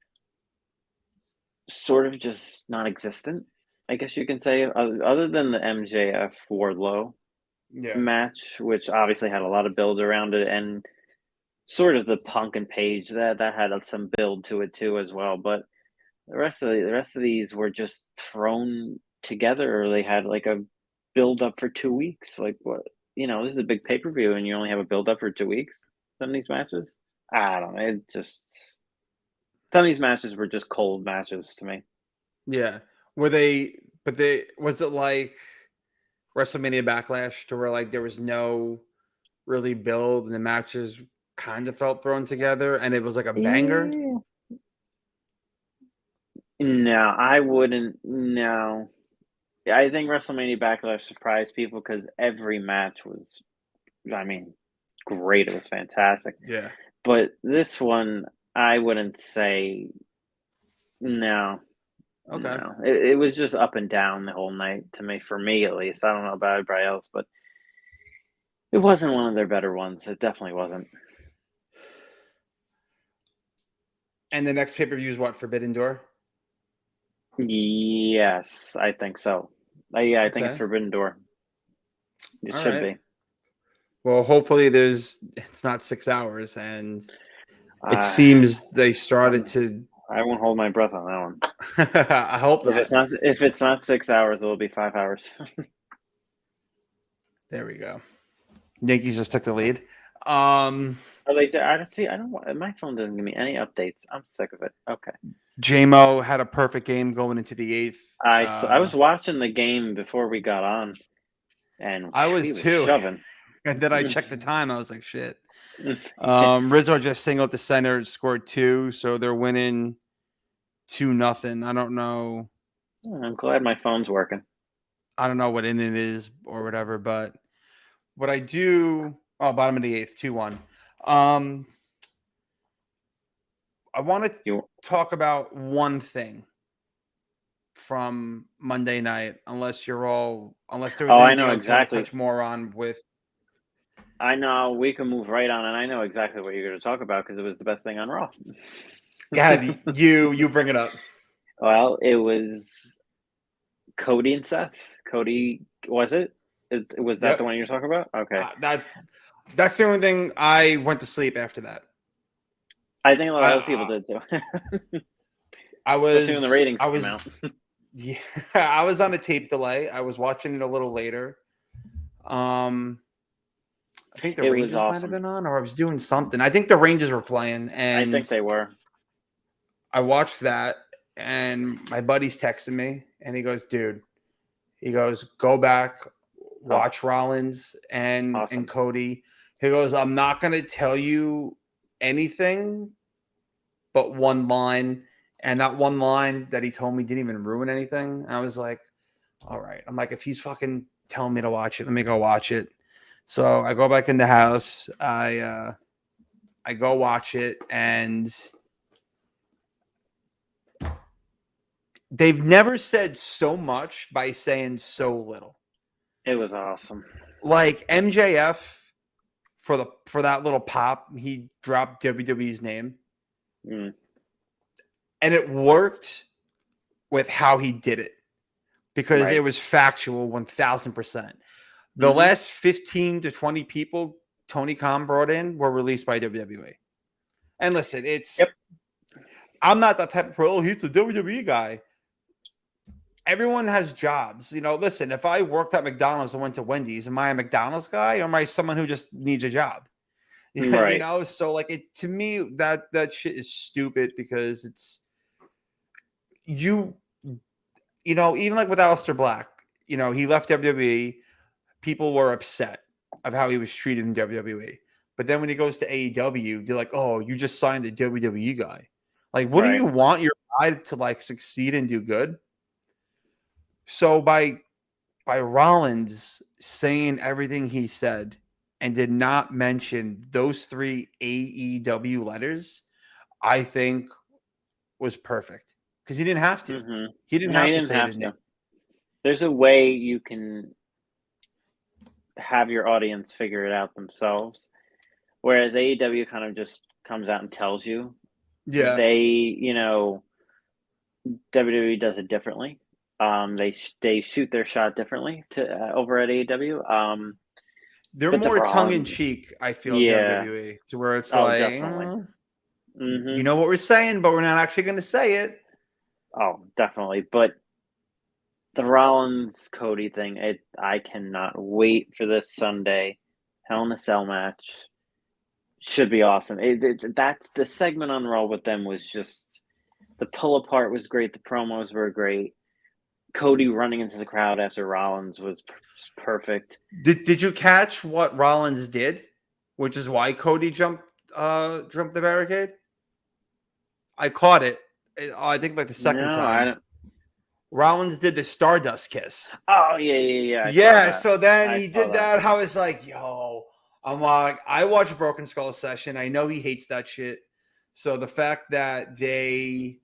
sort of just non-existent, I guess you can say, other than the MJF Wardlow match, which obviously had a lot of build around it, and sort of the Punk and Page that had some build to it too as well. But the rest of these were just thrown together, or they had like a build up for 2 weeks. Like what this is a big pay per view, and you only have a build up for 2 weeks. Some of these matches, I don't know. Some of these matches were just cold matches to me. Yeah. Were they? But was it like WrestleMania Backlash to where like there was no really build and the matches kind of felt thrown together and it was like a banger? Yeah. No, I wouldn't. No, I think WrestleMania Backlash surprised people because every match was, I mean, great. It was fantastic. Yeah. But this one, I wouldn't say no. Okay. No, it was just up and down the whole night to me, for me at least. I don't know about everybody else, but it wasn't one of their better ones. It definitely wasn't. And the next pay per view is what? Forbidden Door? Yes, I think so. Yeah, I think it's Okay. Forbidden Door. It All should right. be. Well, hopefully it's not 6 hours, and it seems they started to. I won't hold my breath on that one. I hope not. If it's not 6 hours, it'll be 5 hours. There we go. Yankees just took the lead. Are they? I don't see. I don't. My phone doesn't give me any updates. I'm sick of it. Okay. JMO had a perfect game going into the eighth. I was watching the game before we got on, and I he was too. shoving. And then I checked the time. I was like, shit. Rizzo just singled to center, scored 2, so they're winning 2-0. I don't know. I'm glad my phone's working. I don't know what inning it is or whatever, but what I do. Oh, bottom of the eighth, 2-1. I want to talk about one thing from Monday night, unless there was anything else you want to touch more on with. I know we can move right on, and I know exactly what you're going to talk about because it was the best thing on Raw. God, you bring it up. Well, it was Cody and Seth. Cody, was it? Was that the one you're talking about? Okay. That's the only thing. I went to sleep after that. I think a lot of other people did too. Especially when the ratings came out. Yeah, I was on a tape delay. I was watching it a little later. I think the Rangers might have been on, or I was doing something. I think the Rangers were playing, and I think they were. I watched that, and my buddy's texting me, and he goes, "Dude," he goes, "Go back, watch Rollins and Cody." He goes, "I'm not going to tell you anything but one line, and that one line that he told me didn't even ruin anything." And I was like, "All right." I'm like, if he's fucking telling me to watch it, let me go watch it. So I go back in the house. I go watch it, and they've never said so much by saying so little. It was awesome. Like MJF for that little pop, he dropped WWE's name, and it worked with how he did it because it was factual 1,000%. The last 15 to 20 people Tony Khan brought in were released by WWE. And listen, I'm not that type of pro. He's a WWE guy. Everyone has jobs. Listen, if I worked at McDonald's and went to Wendy's, am I a McDonald's guy or am I someone who just needs a job? Right. So like to me, that shit is stupid because it's even like with Aleister Black, he left WWE. People were upset of how he was treated in WWE. But then when he goes to AEW, they're like, "Oh, you just signed a WWE guy." Like, what do you want your guy to like succeed and do good? So by Rollins saying everything he said and did not mention those 3 AEW letters, I think was perfect because he didn't have to. Mm-hmm. He didn't have to say his name. There's a way you can have your audience figure it out themselves, whereas AEW kind of just comes out and tells you. Yeah, WWE does it differently. They shoot their shot differently to over at AEW. They're But the more tongue in Rollins, cheek. I feel yeah. WWE to where it's Oh, like, definitely. you know what we're saying, but we're not actually going to say it. Oh, definitely. But the Rollins Cody thing, I cannot wait for this Sunday. Hell in a Cell match should be awesome. That's the segment on Raw with them was just the pull apart was great. The promos were great. Cody running into the crowd after Rollins was perfect. Did you catch what Rollins did, which is why Cody jumped the barricade? I caught it. I think like the second No, I time. don't. Rollins did the Stardust kiss. Oh yeah. I saw Yeah, that. so then I he saw did that. I was like, yo, I'm like, I watched Broken Skull session. I know he hates that shit. So the fact that that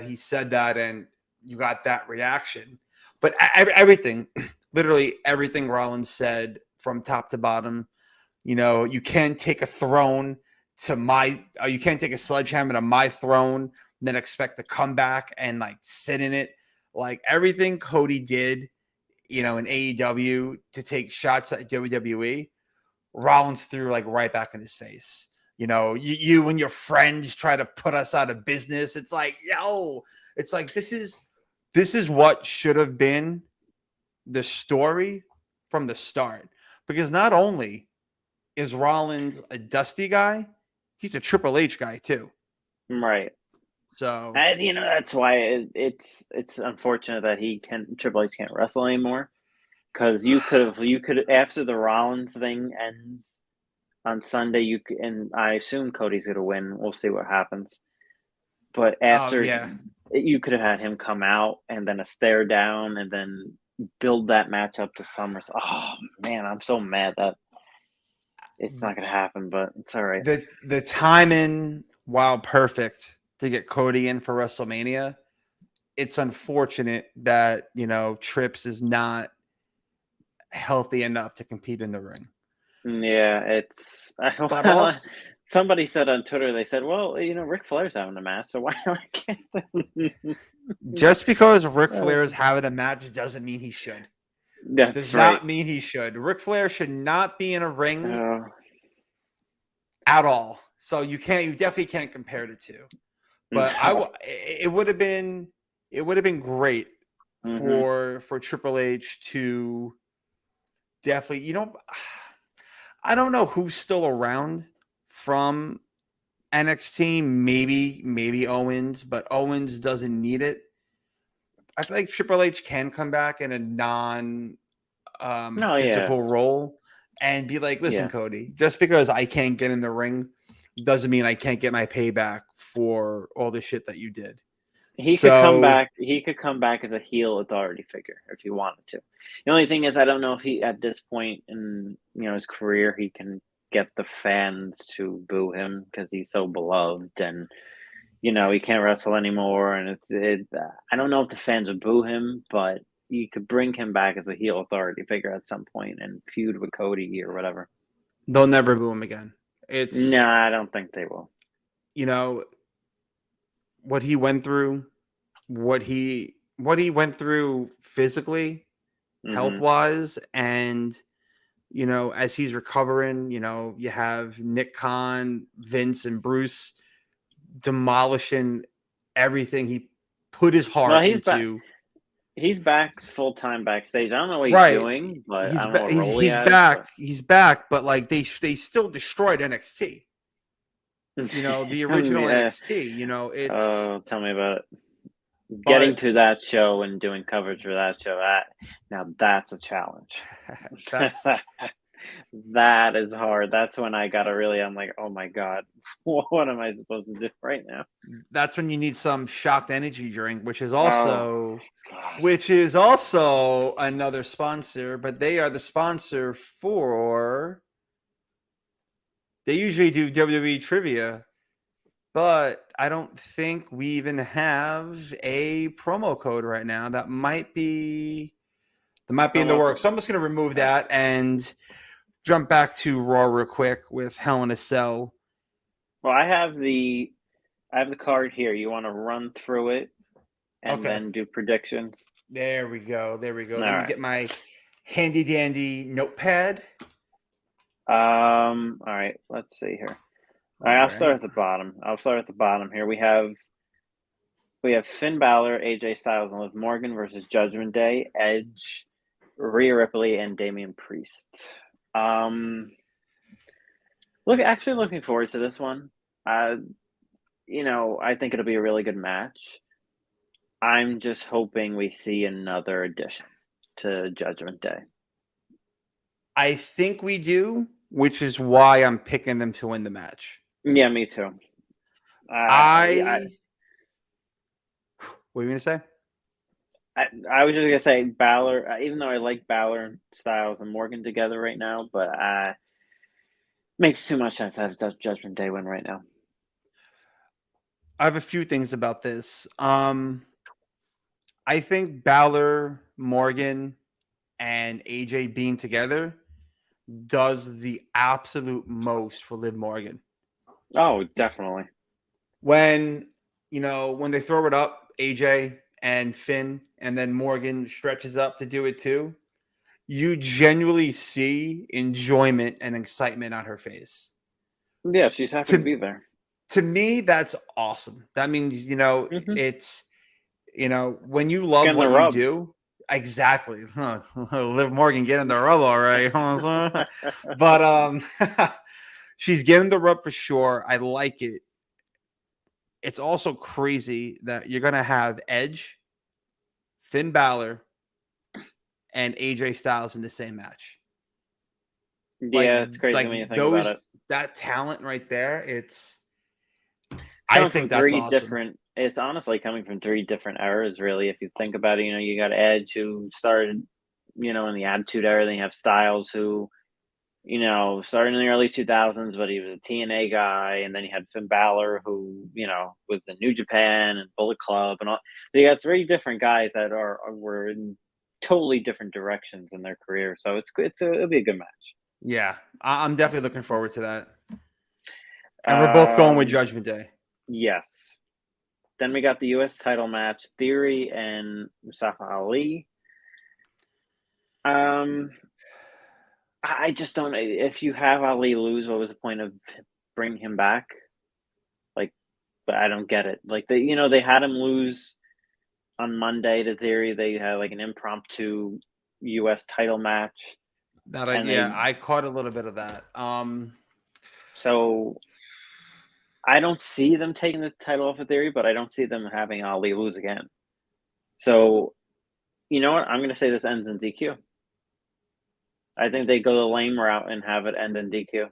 he said that and you got that reaction, but everything, literally everything Rollins said from top to bottom, you can't take a throne you can't take a sledgehammer to my throne, and then expect to come back and like sit in it. Like everything Cody did, in AEW to take shots at WWE, Rollins threw like right back in his face. You and your friends try to put us out of business. It's like, it's like this is what should have been the story from the start. Because not only is Rollins a Dusty guy, he's a Triple H guy too. right. So And that's why it's unfortunate that Triple H can't wrestle anymore. Because you could after the Rollins thing ends on Sunday, and I assume Cody's gonna win. We'll see what happens. But after yeah. you could have had him come out and then a stare down and then build that match up to Summers. Oh man, I'm so mad that it's not gonna happen, but it's all right. The timing, while perfect to get Cody in for WrestleMania, it's unfortunate that Trips is not healthy enough to compete in the ring. Yeah, But also, somebody said on Twitter, they said, well, Ric Flair's having a match, so why can't just because Ric Flair is having a match doesn't mean he should. That's Does right. not mean he should. Ric Flair should not be in a ring at all. So you definitely can't compare the two. But it would have been great for Triple H to definitely, I don't know who's still around from NXT. Maybe Owens, but Owens doesn't need it. I feel like Triple H can come back in a non physical role and be like, listen, Cody, just because I can't get in the ring doesn't mean I can't get my payback for all the shit that you did. He could come back. He could come back as a heel authority figure if he wanted to. The only thing is, I don't know if he, at this point in his career, he can get the fans to boo him because he's so beloved, and he can't wrestle anymore. And I don't know if the fans would boo him, but you could bring him back as a heel authority figure at some point and feud with Cody or whatever. They'll never boo him again. No, I don't think they will. What he went through, what he went through physically, health wise, and as he's recovering, you have Nick Khan, Vince, and Bruce demolishing everything he put his heart into. He's back full time backstage. I don't know what he's doing, but I don't know what role he's back. He's back, but like they still destroyed NXT. The original NXT. It's tell me about it. Getting to that show and doing coverage for that show, that's a challenge. That is hard. That's when I'm like, oh my God, what am I supposed to do right now? That's when you need some shocked energy drink, which is also another sponsor, but they are the sponsor for. They usually do WWE trivia, but I don't think we even have a promo code right now. That might be in the works. So I'm just going to remove that and jump back to Raw real quick with Hell in a Cell. Well, I have the card here. You want to run through it and then do predictions? There we go. Let me get my handy dandy notepad. All right, let's see here. All right, I'll start at the bottom. Here. We have Finn Balor, AJ Styles, and Liv Morgan versus Judgment Day, Edge, Rhea Ripley, and Damian Priest. Actually looking forward to this one. I think it'll be a really good match. I'm just hoping we see another addition to Judgment Day. I think we do, which is why I'm picking them to win the match. Yeah, me too. What are you going to say? I was just going to say Balor, even though I like Balor, Styles, and Morgan together right now, but makes too much sense to have Judgment Day win right now. I have a few things about this. I think Balor, Morgan, and AJ being together does the absolute most for Liv Morgan. Oh, definitely. When they throw it up, AJ and Finn, and then Morgan stretches up to do it too, you genuinely see enjoyment and excitement on her face. Yeah, she's happy to be there. To me, that's awesome. That means, it's, when you love Getting what the you rub. do. Exactly. Liv Morgan getting the rub, all right. But she's getting the rub for sure. I like it. It's also crazy that you're going to have Edge, Finn Balor, and AJ Styles in the same match. Yeah, it's crazy when you think about it. That talent right there, I think that's awesome. It's honestly coming from three different eras, really. If you think about it, you got Edge, who started, in the Attitude Era. Then you have Styles, who, started in the early 2000s, but he was a TNA guy. And then you had Finn Balor, who, was in New Japan and Bullet Club and all. So you got three different guys that were in totally different directions in their career. So it'll be a good match. Yeah, I'm definitely looking forward to that. And we're both going with Judgment Day. Yes. Then we got the U.S. title match, Theory and Mustafa Ali. I just don't. If you have Ali lose, what was the point of bringing him back? But I don't get it. They had him lose on Monday to Theory. They had an impromptu U.S. title match. I caught a little bit of that. So I don't see them taking the title off of Theory, but I don't see them having Ali lose again. So, you know what? I'm going to say this ends in DQ. I think they go the lame route and have it end in DQ.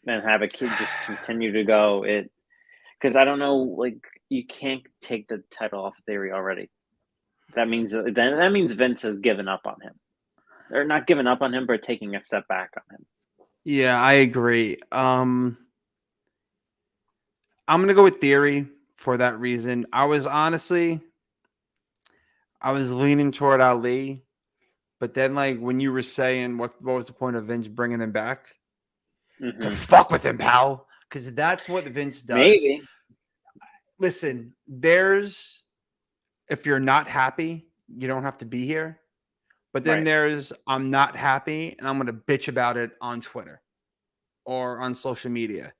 And have it just continue to go. Because I don't know, you can't take the title off of Theory already. That means Vince has given up on him. Or not given up on him, but taking a step back on him. Yeah, I agree. I'm going to go with Theory for that reason. I was leaning toward Ali, but then when you were saying what was the point of Vince bringing him back? Mm-hmm. To fuck with him, pal, because that's what Vince does. Maybe. Listen, if you're not happy, you don't have to be here. But then there's I'm not happy and I'm going to bitch about it on Twitter or on social media.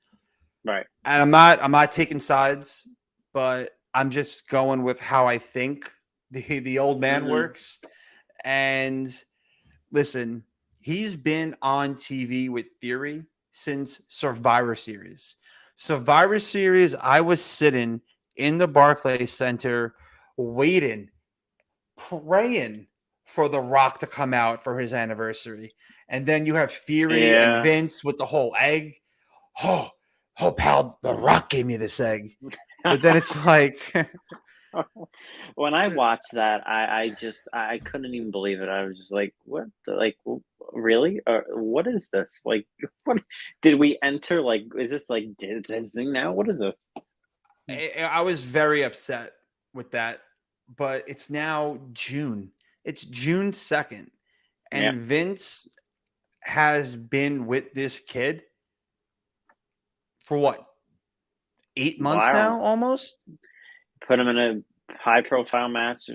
Right. And I'm not taking sides, but I'm just going with how I think the old man works. And listen, he's been on TV with Theory since Survivor Series. Survivor Series, I was sitting in the Barclays Center waiting, praying for The Rock to come out for his anniversary. And then you have Theory and Vince with the whole egg. Oh, pal, The Rock gave me this egg. But then it's when I watched that, I couldn't even believe it. I was just like, what? Really? What is this? What did we enter? Is this Disney now? What is this? I was very upset with that, but it's now June. It's June 2nd. And Vince has been with this kid for what? 8 months now, almost? Put him in a high-profile match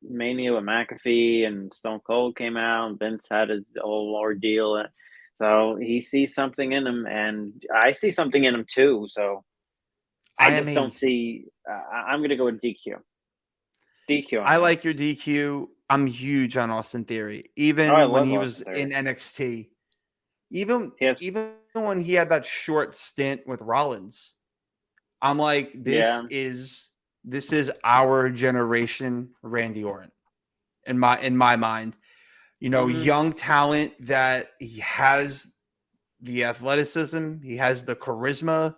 Mania with McAfee and Stone Cold came out, and Vince had his whole ordeal. So he sees something in him, and I see something in him too. So I I just don't mean, see. I'm going to go with DQ. DQ on I him. like your DQ. I'm huge on Austin Theory. Oh, I Even when love he was Austin in Theory. NXT, even He has, even when he had that short stint with Rollins, I'm like, yeah. this is our generation Randy Orton in my mind. Hmm. Young talent that he has the athleticism, he has the charisma,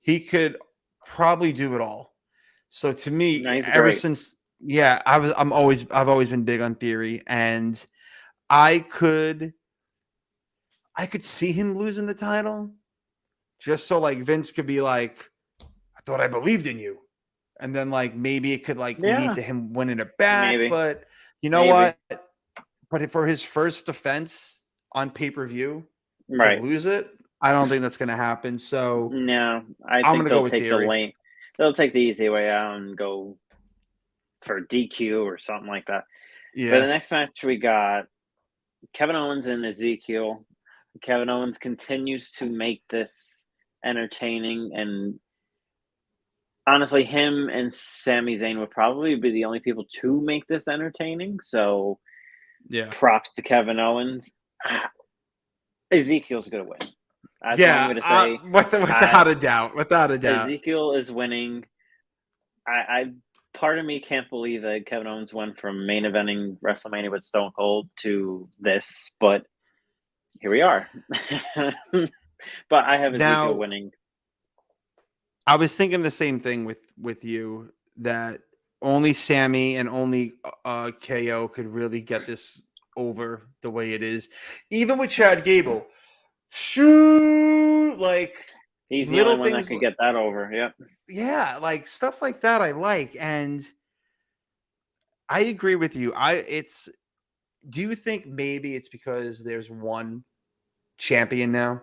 he could probably do it all. So to No, me, he's ever great. since I've always been big on Theory, and I could I could see him losing the title just so like Vince could be like, I thought I believed in you. And then like maybe it could like lead Yeah, to him winning it back. maybe, But you know maybe. what? But for his first defense on pay-per-view to Right. lose it, I don't think that's gonna happen. So No, I I'm think gonna go they'll with take the Theory. lane. They'll take the easy way out and go for DQ or something like that. For the Yeah. next match, we got Kevin Owens and Ezekiel. Kevin Owens continues to make this entertaining, and honestly, him and Sami Zayn would probably be the only people to make this entertaining. So, Yeah. props to Kevin Owens. Ah, Ezekiel's gonna win. That's all I'm Yeah. gonna say. Without a doubt. Without a doubt. Ezekiel is winning. I part of me can't believe that Kevin Owens went from main eventing WrestleMania with Stone Cold to this, but here we are. But I have Ezekiel Now, winning. I was thinking the same thing with you that only Sammy and only KO could really get this over the way it is. Even with Chad Gable, shoot, like He's the little only one that things, could get that over. Yep. yeah, like stuff like that. I like, and I agree with you. Do you think maybe it's because there's one champion now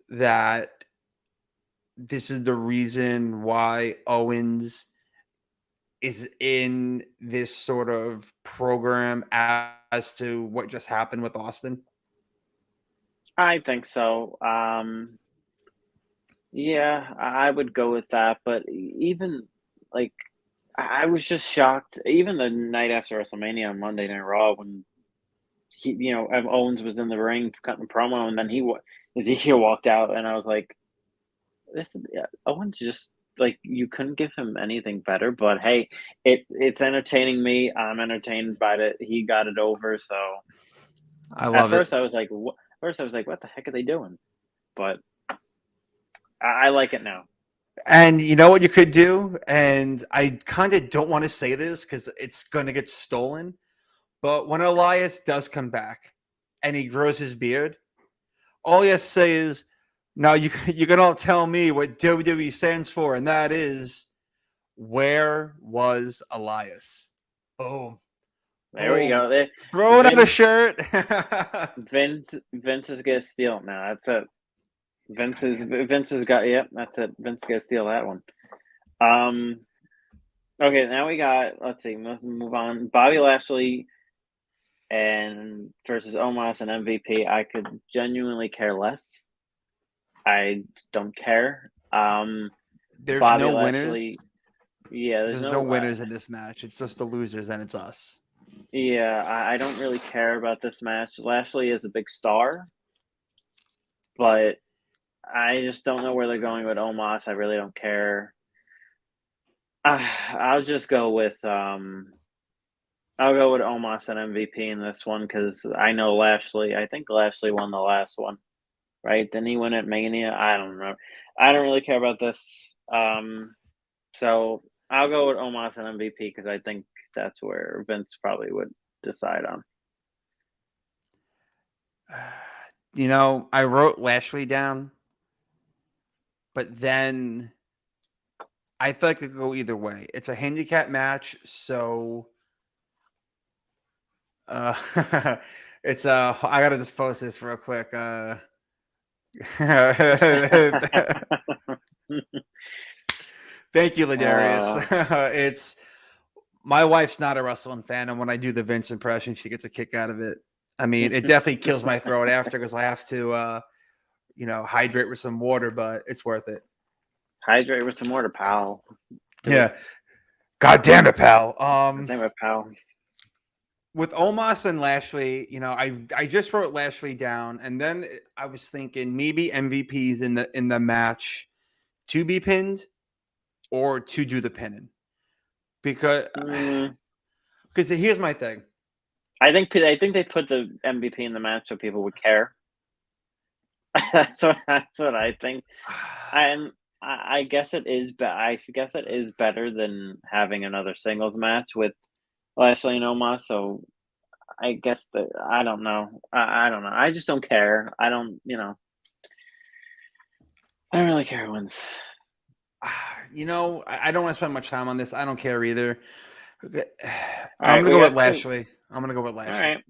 that this is the reason why Owens is in this sort of program as to what just happened with Austin? I think so. Yeah, I would go with that. But even like, I was just shocked. Even the night after WrestleMania on Monday Night Raw, when Owens was in the ring cutting a promo, and then Ezekiel walked out, and I was like, this yeah, Owens just like you couldn't give him anything better. But hey, it's entertaining me. I'm entertained by it. He got it over. So I at love it. first I was like, what? First I was like, what the heck are they doing? But I like it now. And you know what you could do? And I kind of don't want to say this because it's going to get stolen. But when Elias does come back and he grows his beard, all he has to say is, now you can all tell me what WWE stands for, and that is, where was Elias? Boom. There we Boom. go. There, Throw it on a Vince, shirt. Vince is gonna steal it now. That's it. God damn it. Vince has got. Yep, that's it. Vince gonna steal that one. Um. Okay, now we got. Let's see. Let's move on. Bobby Lashley and versus Omos and MVP. I could genuinely care less. I don't care. There's Bobby no winners. Lashley. Yeah, there's There's no no. winners in this match. It's just the losers, and it's us. Yeah, I don't really care about this match. Lashley is a big star, but I just don't know where they're going with Omos. I really don't care. I'll just go with I'll go with Omos and MVP in this one because I know Lashley. I think Lashley won the last one, right? Didn't he win at Mania? I don't know. I don't really care about this. So I'll go with Omos and MVP because I think that's where Vince probably would decide on. I wrote Lashley down, but then I feel like it could go either way. It's a handicap match, so uh, it's I gotta just post this real quick. Thank you, Ladarius. uh, It's My wife's not a Rasslin fan, and when I do the Vince impression, she gets a kick out of it. I mean, it definitely kills my throat after because I have to, hydrate with some water, but it's worth it. Hydrate with some water, pal. Yeah. God damn it, pal. Damn it, pal. With Omos and Lashley, I just wrote Lashley down, and then I was thinking maybe MVPs in the match to be pinned or to do the pinning. Because here's my thing. I think they put the MVP in the match so people would care. that's what I think. And I guess it is. I guess it is better than having another singles match with Lashley and Omos. So I guess that I don't know. I don't know. I just don't care. I don't. I don't really care who wins. I don't want to spend much time on this. I don't care either. I'm gonna go with Lashley. I'm gonna go with Lashley. All right.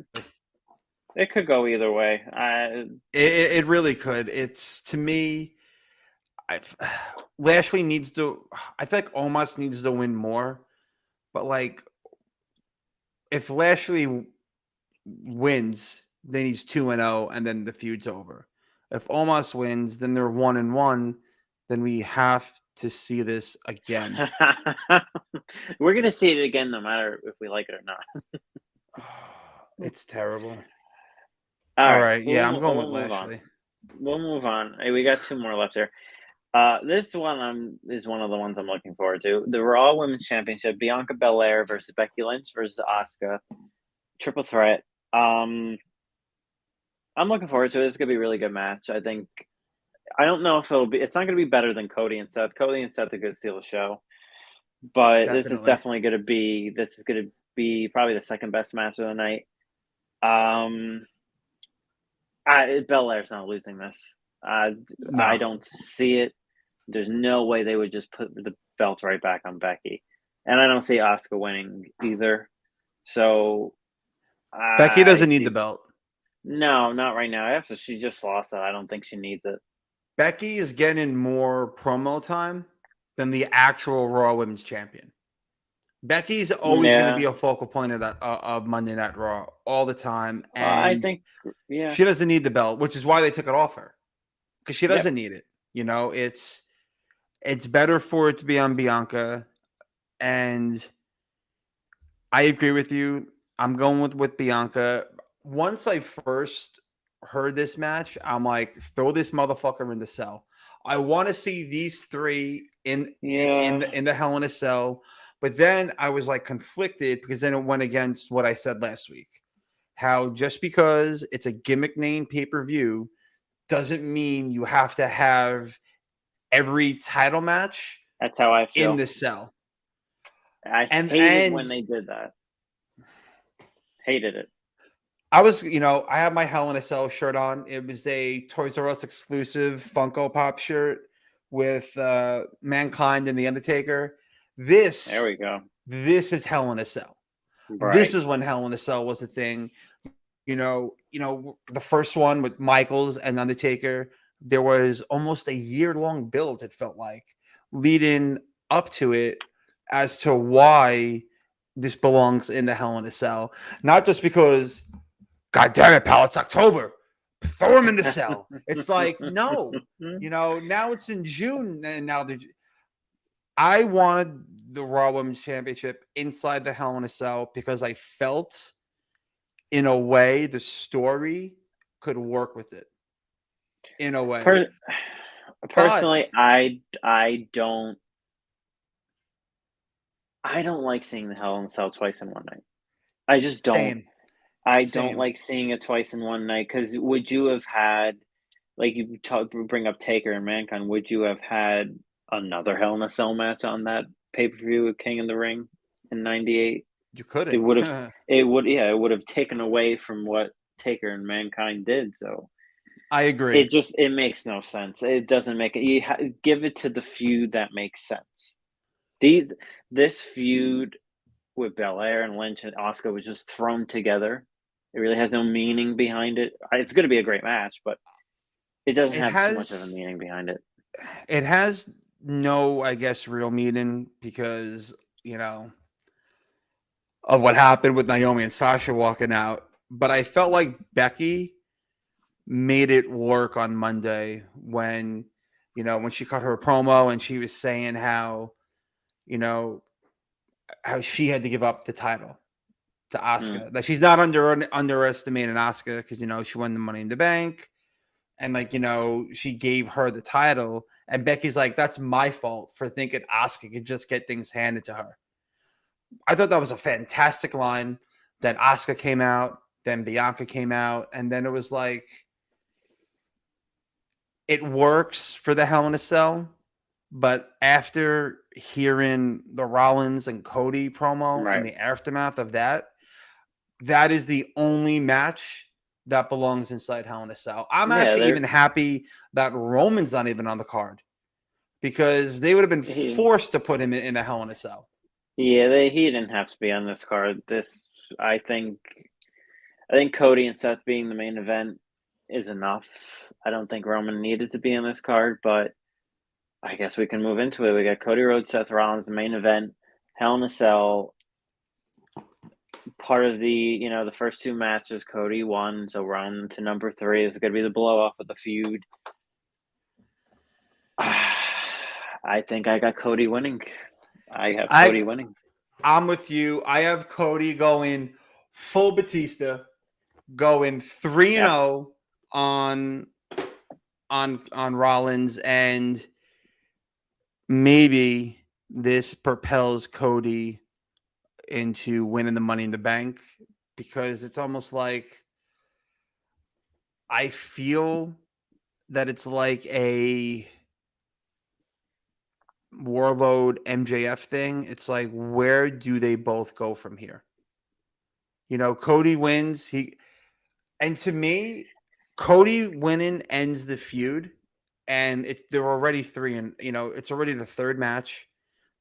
It could go either way. It really could. It's to me. Lashley needs to. I feel like Omos needs to win more, but like, if Lashley wins, then he's 2-0, and then the feud's over. If Omos wins, then they're 1-1. Then we have to see this again. We're gonna see it again, no matter if we like it or not. It's terrible. All right. Yeah, I'm going with Lashley. We'll move on. Hey, we got 2 more left here. This one is one of the ones I'm looking forward to. The Raw Women's Championship: Bianca Belair versus Becky Lynch versus Asuka. Triple threat. I'm looking forward to it. It's gonna be a really good match. I think. I don't know if it's not gonna be better than Cody and Seth. Cody and Seth are gonna steal the show, but this is definitely gonna be. This is gonna be probably the second best match of the night. Belair's not losing this. No. I don't see it. There's no way they would just put the belt right back on Becky, and I don't see Asuka winning either. So Becky doesn't need the belt. No, not right now. She just lost it. I don't think she needs it. Becky is getting more promo time than the actual Raw Women's Champion. Becky's always going to be a focal point of Monday Night Raw all the time. And I think, she doesn't need the belt, which is why they took it off her, because she doesn't need it. It's better for it to be on Bianca. And I agree with you. I'm going with Bianca. Once I first heard this match, I'm like, throw this motherfucker in the cell. I want to see these three in the Hell in a Cell. But then I was like conflicted because then it went against what I said last week. How just because it's a gimmick name pay-per-view doesn't mean you have to have every title match. That's how I feel. In the cell. I hated when they did that. Hated it. I was, I have my Hell in a Cell shirt on. It was a Toys R Us exclusive Funko Pop shirt with Mankind and The Undertaker. There we go. This is Hell in a Cell. Right. This is when Hell in a Cell was a thing. The first one with Michaels and Undertaker, there was almost a year-long build, it felt like, leading up to it as to why this belongs in the Hell in a Cell. Not just because, God damn it, pal, it's October. Throw him in the cell. It's like, no. Now it's in June, and now I wanted the Raw Women's Championship inside the Hell in a Cell because I felt, in a way, the story could work with it. In a way. Personally, I don't like seeing the Hell in a Cell twice in one night. I just don't. Same. I don't like seeing it twice in one night because would you have had, like you bring up Taker and Mankind, would you have had another Hell in a Cell match on that pay-per-view with King of the Ring in '98? You couldn't. It would have taken away from what Taker and Mankind did. So I agree. It makes no sense. It doesn't make it. Give it to the feud that makes sense. This feud with Belair and Lynch and Asuka was just thrown together. It really has no meaning behind it. It's going to be a great match, but it doesn't have too much of a meaning behind it. It has no, I guess, real meaning because, of what happened with Naomi and Sasha walking out. But I felt like Becky made it work on Monday when, when she cut her promo and she was saying how, you know, how she had to give up the title to Asuka. That she's not underestimating Asuka because, she won the Money in the Bank. And she gave her the title. And Becky's like, that's my fault for thinking Asuka could just get things handed to her. I thought that was a fantastic line. Then Asuka came out, then Bianca came out, and then it was like, it works for the Hell in a Cell, but after hearing the Rollins and Cody promo and the aftermath of that, that is the only match that belongs inside Hell in a Cell. I'm actually even happy that Roman's not even on the card because they would have been forced to put him in a Hell in a Cell. Yeah, he didn't have to be on this card. I think Cody and Seth being the main event is enough. I don't think Roman needed to be on this card, but I guess we can move into it. We got Cody Rhodes, Seth Rollins, the main event, Hell in a Cell. Part of the the first two matches, Cody won, so we're on to number 3. It's going to be the blow off of the feud. I think I got Cody winning. I have Cody winning. I'm with you. I have Cody going full Batista, going 3-0 on Rollins, and maybe this propels Cody into winning the Money in the Bank because it's almost like I feel that it's like a Warlord MJF thing. It's like, where do they both go from here? Cody wins. And to me, Cody winning ends the feud, and they're already 3, and it's already the 3rd match.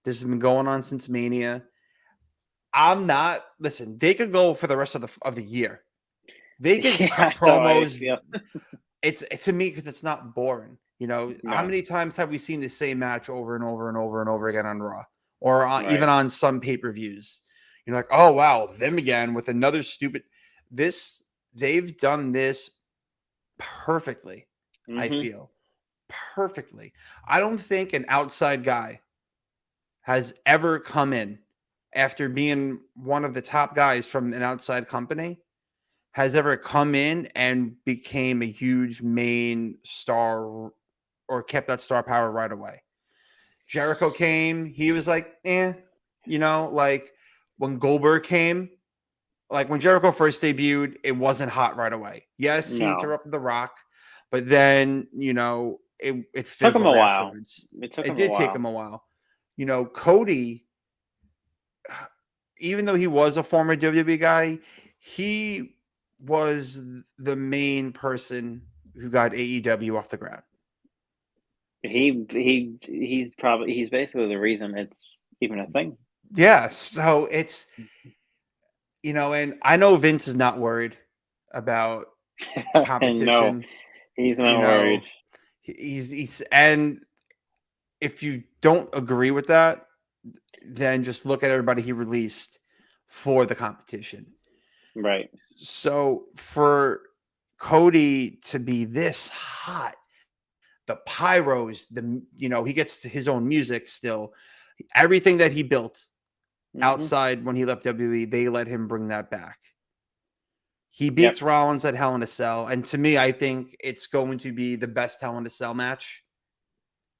This has been going on since Mania. Listen, they could go for the rest of the year. They could cut promos. It's to me because it's not boring. How many times have we seen the same match over and over and over and over again on Raw or even on some pay-per-views? You're like, oh wow, them again with another stupid. They've done this perfectly. I feel perfectly. I don't think an outside guy has ever come in after being one of the top guys from an outside company, has ever come in and became a huge main star or kept that star power right away. Jericho came, he was like, like when Goldberg came, like when Jericho first debuted, it wasn't hot right away. Yes, he interrupted The Rock, but then, it fizzled took him a afterwards. It did take him a while. Cody, even though he was a former WWE guy, he was the main person who got AEW off the ground. He's basically the reason it's even a thing. Yeah, so it's and I know Vince is not worried about competition. No, he's not worried. He's and if you don't agree with that, then just look at everybody he released for the competition. Right. So for Cody to be this hot, the pyros, he gets his own music still. Everything that he built outside when he left WWE, they let him bring that back. He beats Rollins at Hell in a Cell. And to me, I think it's going to be the best Hell in a Cell match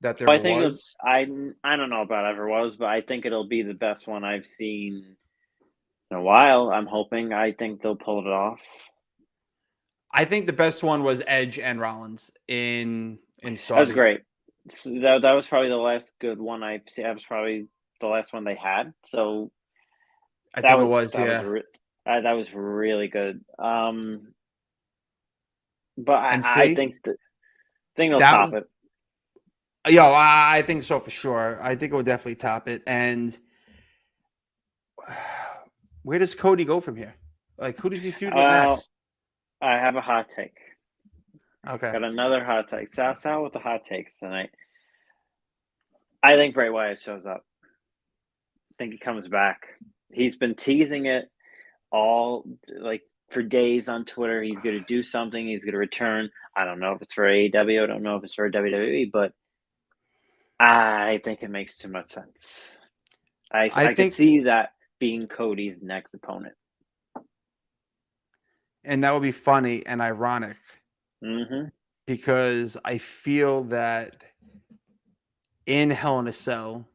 that there was. I don't know about ever was, but I think it'll be the best one I've seen in a while. I'm hoping. I think they'll pull it off. I think the best one was Edge and Rollins in Saudi. That was great. So that was probably the last good one I've seen. That was probably the last one they had. So that was really good. But I think they'll top it. Yo, I think so for sure. I think it will definitely top it. And where does Cody go from here? Like, who does he feud with next? I have a hot take. Okay. Got another hot take. Sal with the hot takes tonight. I think Bray Wyatt shows up. I think he comes back. He's been teasing it all like for days on Twitter. He's going to do something. He's going to return. I don't know if it's for AEW. I don't know if it's for WWE, but I think it makes too much sense. I could think, see that being Cody's next opponent. and that would be funny and ironic because I feel that in Hell in a Cell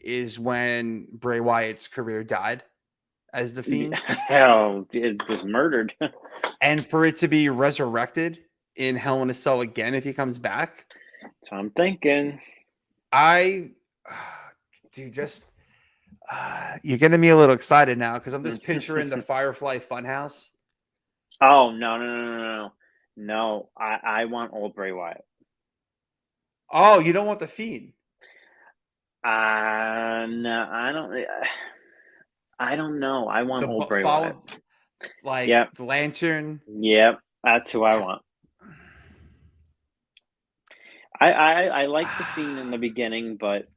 is when Bray Wyatt's career died as the Fiend. Hell, it was murdered. And for it to be resurrected in Hell in a Cell again if he comes back. So I'm thinking. Dude, just you're getting me a little excited now because I'm just picturing the Firefly Funhouse. Oh no! I want old Bray Wyatt. Oh, you don't want the Fiend? No, I don't. I don't know. I want old Bray Wyatt. Like the Lantern. Yep, that's who I want. I liked the Fiend in the beginning, but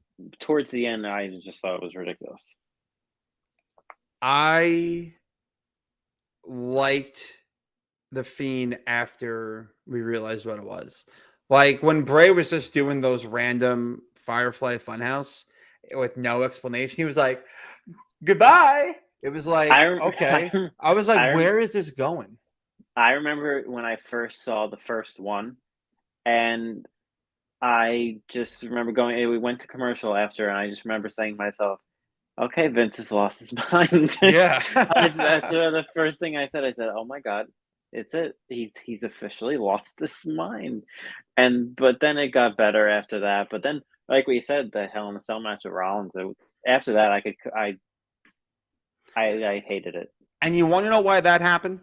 towards the end, I just thought it was ridiculous. I liked the Fiend after we realized what it was. Like when Bray was just doing those random Firefly Funhouse with no explanation, he was like, "Goodbye." It was like, okay. I was like, where is this going? I remember when I first saw the first one, and I just remember going. We went to commercial after, and I just remember saying to myself, "Okay, Vince has lost his mind." Yeah, that's the first thing I said. I said, "Oh my God, it's it. He's officially lost his mind." But then it got better after that. But then, like we said, the Hell in a Cell match with Rollins. After that, I hated it. And you want to know why that happened?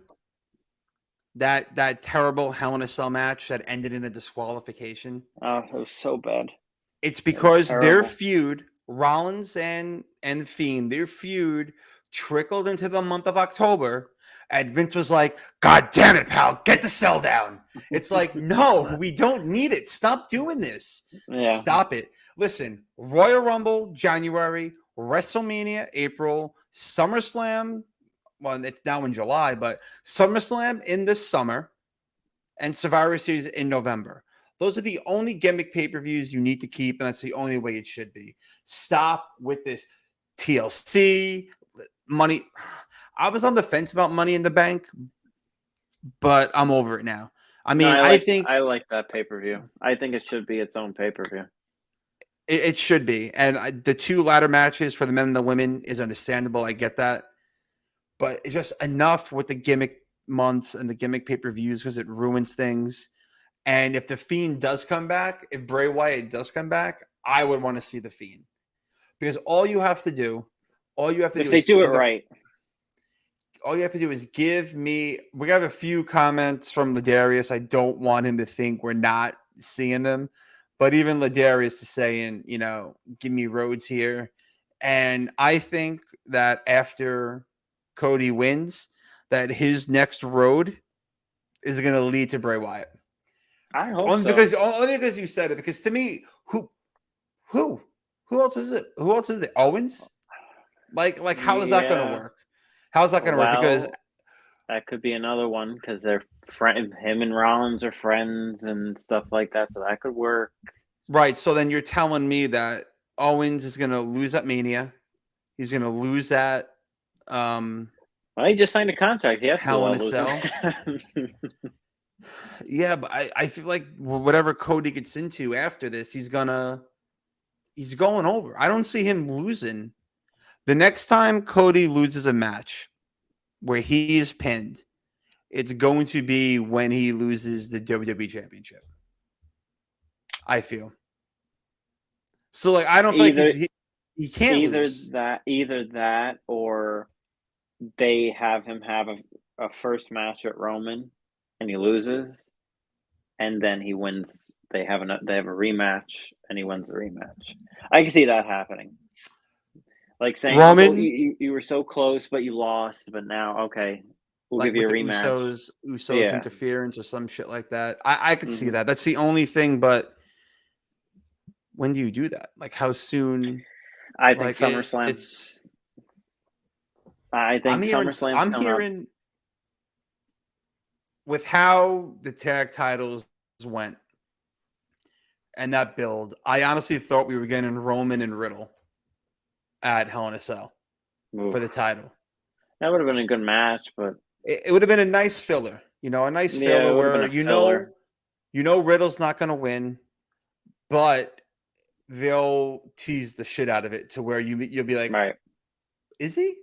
That terrible Hell in a Cell match that ended in a disqualification. Oh, it was so bad. It's because their feud, Rollins and Fiend, their feud trickled into the month of October, and Vince was like, "God damn it, pal, get the cell down." It's like, no, we don't need it. Stop doing this. Yeah. Stop it. Listen, Royal Rumble, January, WrestleMania, April, SummerSlam. Well, it's now in July, but SummerSlam in this summer and Survivor Series in November. Those are the only gimmick pay-per-views you need to keep, and that's the only way it should be. Stop with this TLC, money. I was on the fence about Money in the Bank, but I'm over it now. I mean, I think I like that pay-per-view. I think it should be its own pay-per-view. It should be. And the two ladder matches for the men and the women is understandable. I get that. But it's just enough with the gimmick months and the gimmick pay-per-views because it ruins things. And if the Fiend does come back, if Bray Wyatt does come back, I would want to see the Fiend. Because all you have to do if they do it right. All you have to do is give me. We have a few comments from Ladarius. I don't want him to think we're not seeing them. But even Ladarius is saying, give me Rhodes here. And I think that after Cody wins, that his next road is going to lead to Bray Wyatt. I hope only so. Only because you said it. Because to me, who else is it? Who else is it? Owens? Like how is that going to work? How's that going to work? Because that could be another one because they're him and Rollins are friends and stuff like that. So that could work. Right. So then you're telling me that Owens is going to lose at Mania. He's going to lose at. Well, he just signed a contract. He has Hell in a Cell. Yeah, but I feel like whatever Cody gets into after this, he's going over. I don't see him losing. The next time Cody loses a match where he is pinned, it's going to be when he loses the WWE Championship. I feel. So, like, I don't think he can't lose. Either that or they have him have a first match at Roman and he loses, and then he wins. They have a rematch and he wins the rematch. I can see that happening. Like saying, Roman, you were so close, but you lost. But now, okay, we'll give you a rematch. Usos interference or some shit like that. I could see that. That's the only thing. But when do you do that? Like how soon? I think SummerSlam. I think SummerSlam's I'm coming up. hearing with how the tag titles went and that build, I honestly thought we were getting Roman and Riddle at Hell in a Cell for the Oof. title. That would have been a good match, but It would have been a nice filler, a nice yeah, filler it would have been where a filler. Riddle's not going to win, but they'll tease the shit out of it to where you'll be like, Right. is he?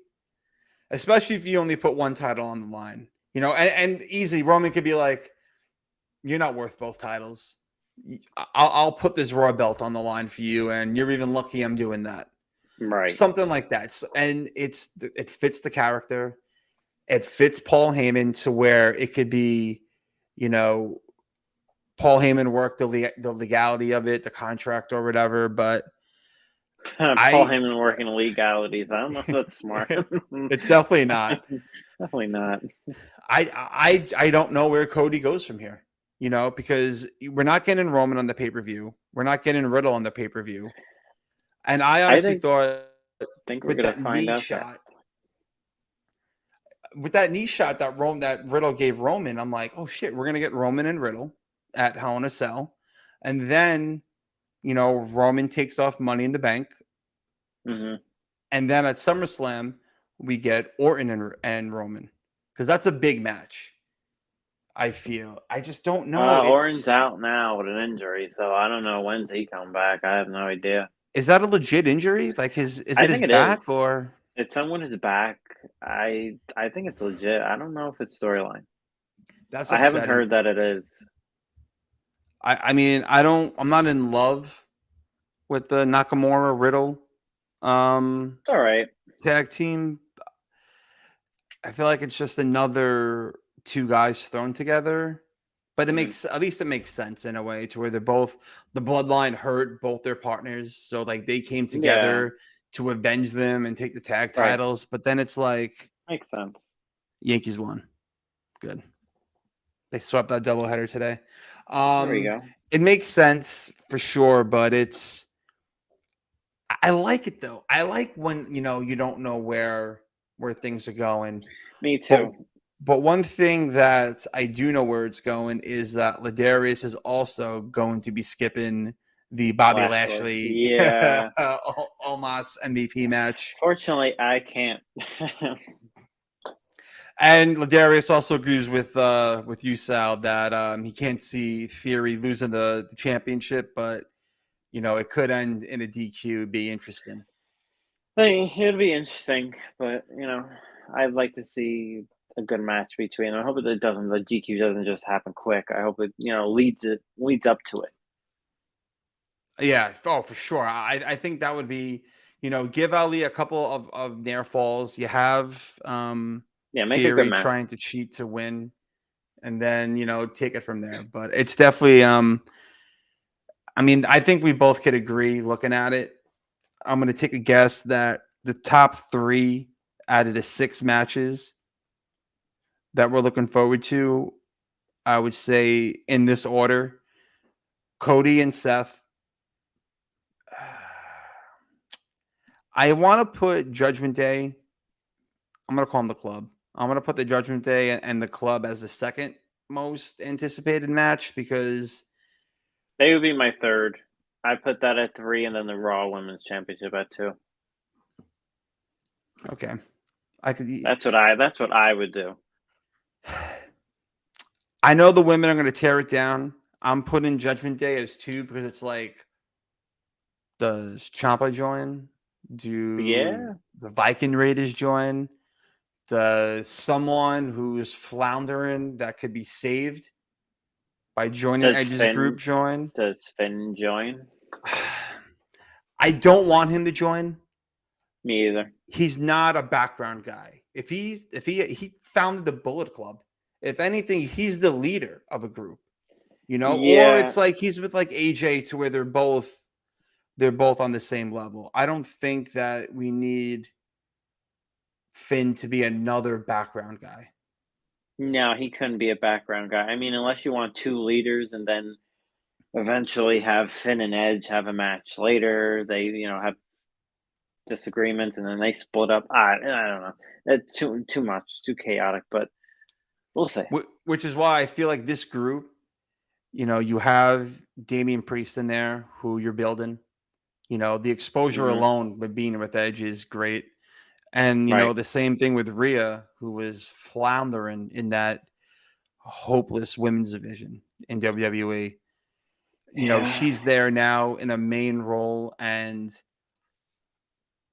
Especially if you only put one title on the line, and easy. Roman could be like, you're not worth both titles. I'll put this Raw belt on the line for you, and you're even lucky I'm doing that. Right. Something like that. And it fits the character. It fits Paul Heyman to where it could be, Paul Heyman worked the legality of it, the contract or whatever. But Paul Heyman working legalities. I don't know if that's smart. It's definitely not. Definitely not. I don't know where Cody goes from here. Because we're not getting Roman on the pay-per-view. We're not getting Riddle on the pay-per-view. And I honestly thought think we're with gonna that find knee out shot, fast. with that knee shot that Riddle gave Roman, I'm like, oh shit, we're gonna get Roman and Riddle at Hell in a Cell, and then Roman takes off Money in the Bank, Mm-hmm. and then at SummerSlam we get Orton and Roman because that's a big match. I feel. I just don't know. Orton's out now with an injury, so I don't know when's he come back. I have no idea. Is that a legit injury? Like is I it his think it back is. or? It's someone who's back. I think it's legit. I don't know if it's storyline. That's I haven't upsetting. heard that it is. I mean, I'm not in love with the Nakamura Riddle It's all right. tag team. I feel like it's just another two guys thrown together. But it makes at least it makes sense in a way to where they're both the bloodline hurt both their partners. So like they came together to avenge them and take the tag titles. But then it's like makes sense. Yankees won. Good. They swept that doubleheader today. There we go. It makes sense for sure, but I like it though. I like when you don't know where things are going. Me too. But one thing that I do know where it's going is that Ladarius is also going to be skipping the Bobby Lashley Omos MVP match. Fortunately, I can't. And Ladarius also agrees with you, Sal, that he can't see Theory losing the championship, but it could end in a DQ. Be interesting. It'd be interesting, but I'd like to see a good match between them. I hope the GQ doesn't just happen quick. I hope it leads up to it. Yeah, for sure. I think that would be give Ali a couple of near falls. You have make Theory a good match. Trying to cheat to win, and then take it from there. But it's definitely I mean, I think we both could agree looking at it. I'm going to take a guess that the top 3 out of the 6 matches that we're looking forward to, I would say in this order: Cody and Seth. I want to put Judgment Day. I'm going to call them the Club. I'm going to put the Judgment Day and the Club as the second most anticipated match because they would be my third. I put that at 3, and then the Raw Women's Championship at 2. Okay, I could. That's what I would do. I know the women are going to tear it down. I'm putting Judgment Day as 2 because it's like, does Ciampa join? Do the Viking Raiders join? Does someone who's floundering that could be saved by joining Edge's group join? Does Finn join? I don't want him to join. Me either. He's not a background guy. If he founded the Bullet Club, if anything, he's the leader of a group, or it's like he's with like AJ to where they're both on the same level. I don't think that we need Finn to be another background guy. No, he couldn't be a background guy. I mean, unless you want 2 leaders and then eventually have Finn and Edge have a match later. They, have disagreements, and then they split up. I don't know. It's too much, too chaotic, but we'll see. Which is why I feel like this group, you have Damian Priest in there who you're building. The exposure alone with being with Edge is great. And, the same thing with Rhea, who was floundering in that hopeless women's division in WWE. She's there now in a main role, and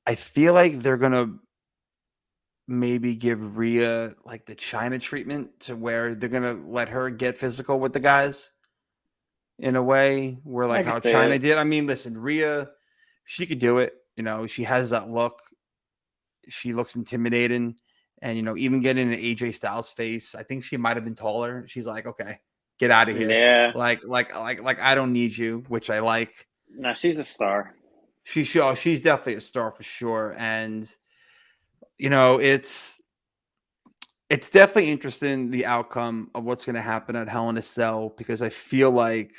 I feel like they're going to maybe give Rhea like the China treatment to where they're going to let her get physical with the guys in a way where like how China did. I mean, listen, Rhea, she could do it. She has that look. She looks intimidating. And, even getting an AJ Styles face, I think she might have been taller. She's like, okay, get out of here. Yeah. Like, I don't need you, which I like. No, she's a star. She's definitely a star for sure. And, it's definitely interesting, the outcome of what's going to happen at Hell in a Cell, because I feel like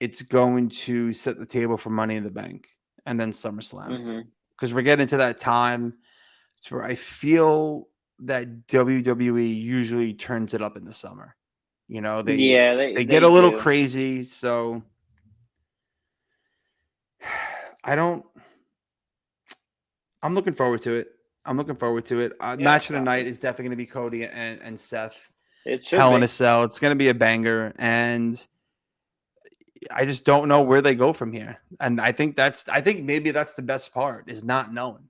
it's going to set the table for Money in the Bank and then SummerSlam. Because we're getting to that time where I feel that WWE usually turns it up in the summer. They get a little crazy. So I'm looking forward to it. Match of the night is definitely going to be Cody and Seth. It should Hell in a Cell. It's going to be a banger. And I just don't know where they go from here. And I think maybe that's the best part, is not knowing.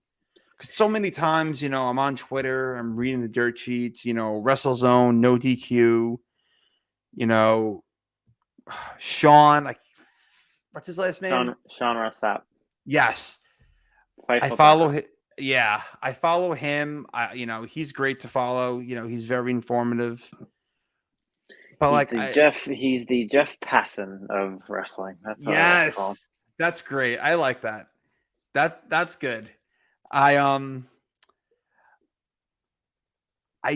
Because so many times, I'm on Twitter, I'm reading the dirt sheets, WrestleZone, no DQ, Sean, what's his last name? Sean Rossap. Yes. I follow him. Yeah, I follow him. He's great to follow. He's very informative. But he's the Jeff Passan of wrestling. That's what I like to call him. That's great. I like that. That's good. I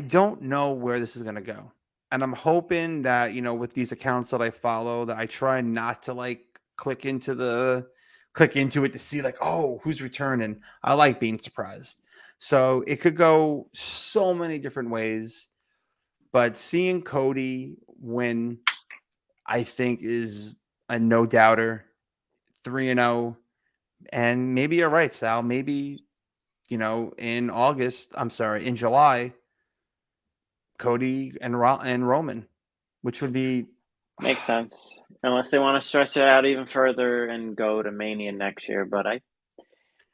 don't know where this is going to go. And I'm hoping that, with these accounts that I follow, that I try not to click into it to see who's returning. I like being surprised. So it could go so many different ways, but seeing Cody win, I think, is a no doubter. 3-0. And maybe you're right, Sal. Maybe, in July, Cody and Roman, which would be... Makes sense. Unless they want to stretch it out even further and go to Mania next year. But I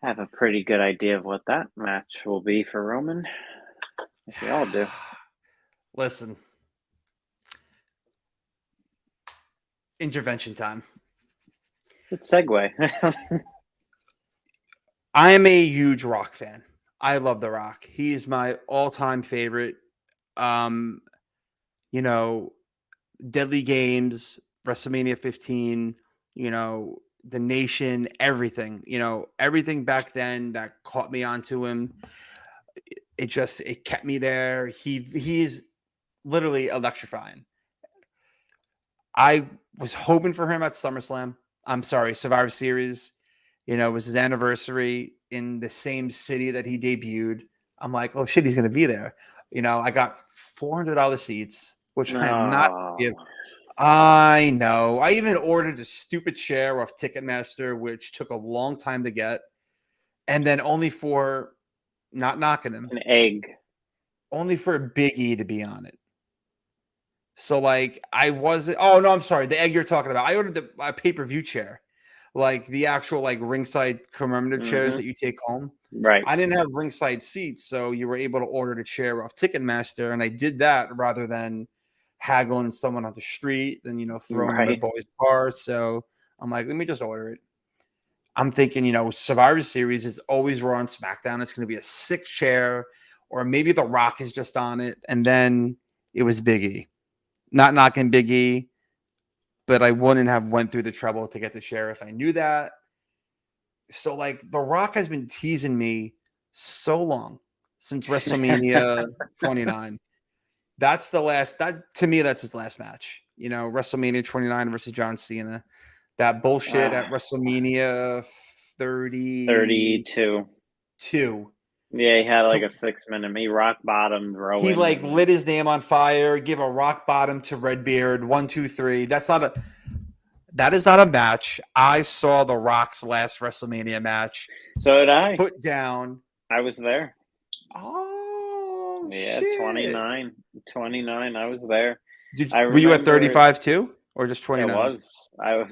have a pretty good idea of what that match will be for Roman. If we all do. Listen. Intervention time. Good segue. I am a huge Rock fan. I love The Rock. He is my all-time favorite. Deadly Games, WrestleMania 15, The Nation, everything. Everything back then that caught me onto him. It kept me there. He's literally electrifying. I was hoping for him at SummerSlam. Survivor Series. It was his anniversary in the same city that he debuted. I'm like, oh shit, he's going to be there. I got $400 seats, which I am not. I know. I even ordered a stupid chair off Ticketmaster, which took a long time to get. And then only for, not knocking him, an egg. Only for Big E to be on it. So I wasn't. Oh no, I'm sorry. The egg you're talking about. I ordered the pay-per-view chair. The actual ringside commemorative chairs that you take home. Right. I didn't have ringside seats, so you were able to order the chair off Ticketmaster, and I did that rather than haggling someone on the street and throwing in the boys' bar. So I'm like, let me just order it. I'm thinking, Survivor Series is always Raw and SmackDown. It's going to be a 6 chair, or maybe The Rock is just on it, and then it was Big E. Not knocking Big E, but I wouldn't have went through the trouble to get the chair if I knew that. So The Rock has been teasing me so long, since WrestleMania 29. That's the last, to me, that's his last match. WrestleMania 29 versus John Cena. That bullshit at WrestleMania 32. 32. Yeah, he had like So a 6-minute. He rock bottomed Rowan. he like lit his name on fire, give a rock bottom to Redbeard. 1, 2, 3. That is not a match. I saw The Rock's last WrestleMania match. So did I. Put down. I was there. Oh, Yeah, shit. 29. I was there. Were you at 35 too, or just 29? I was. I was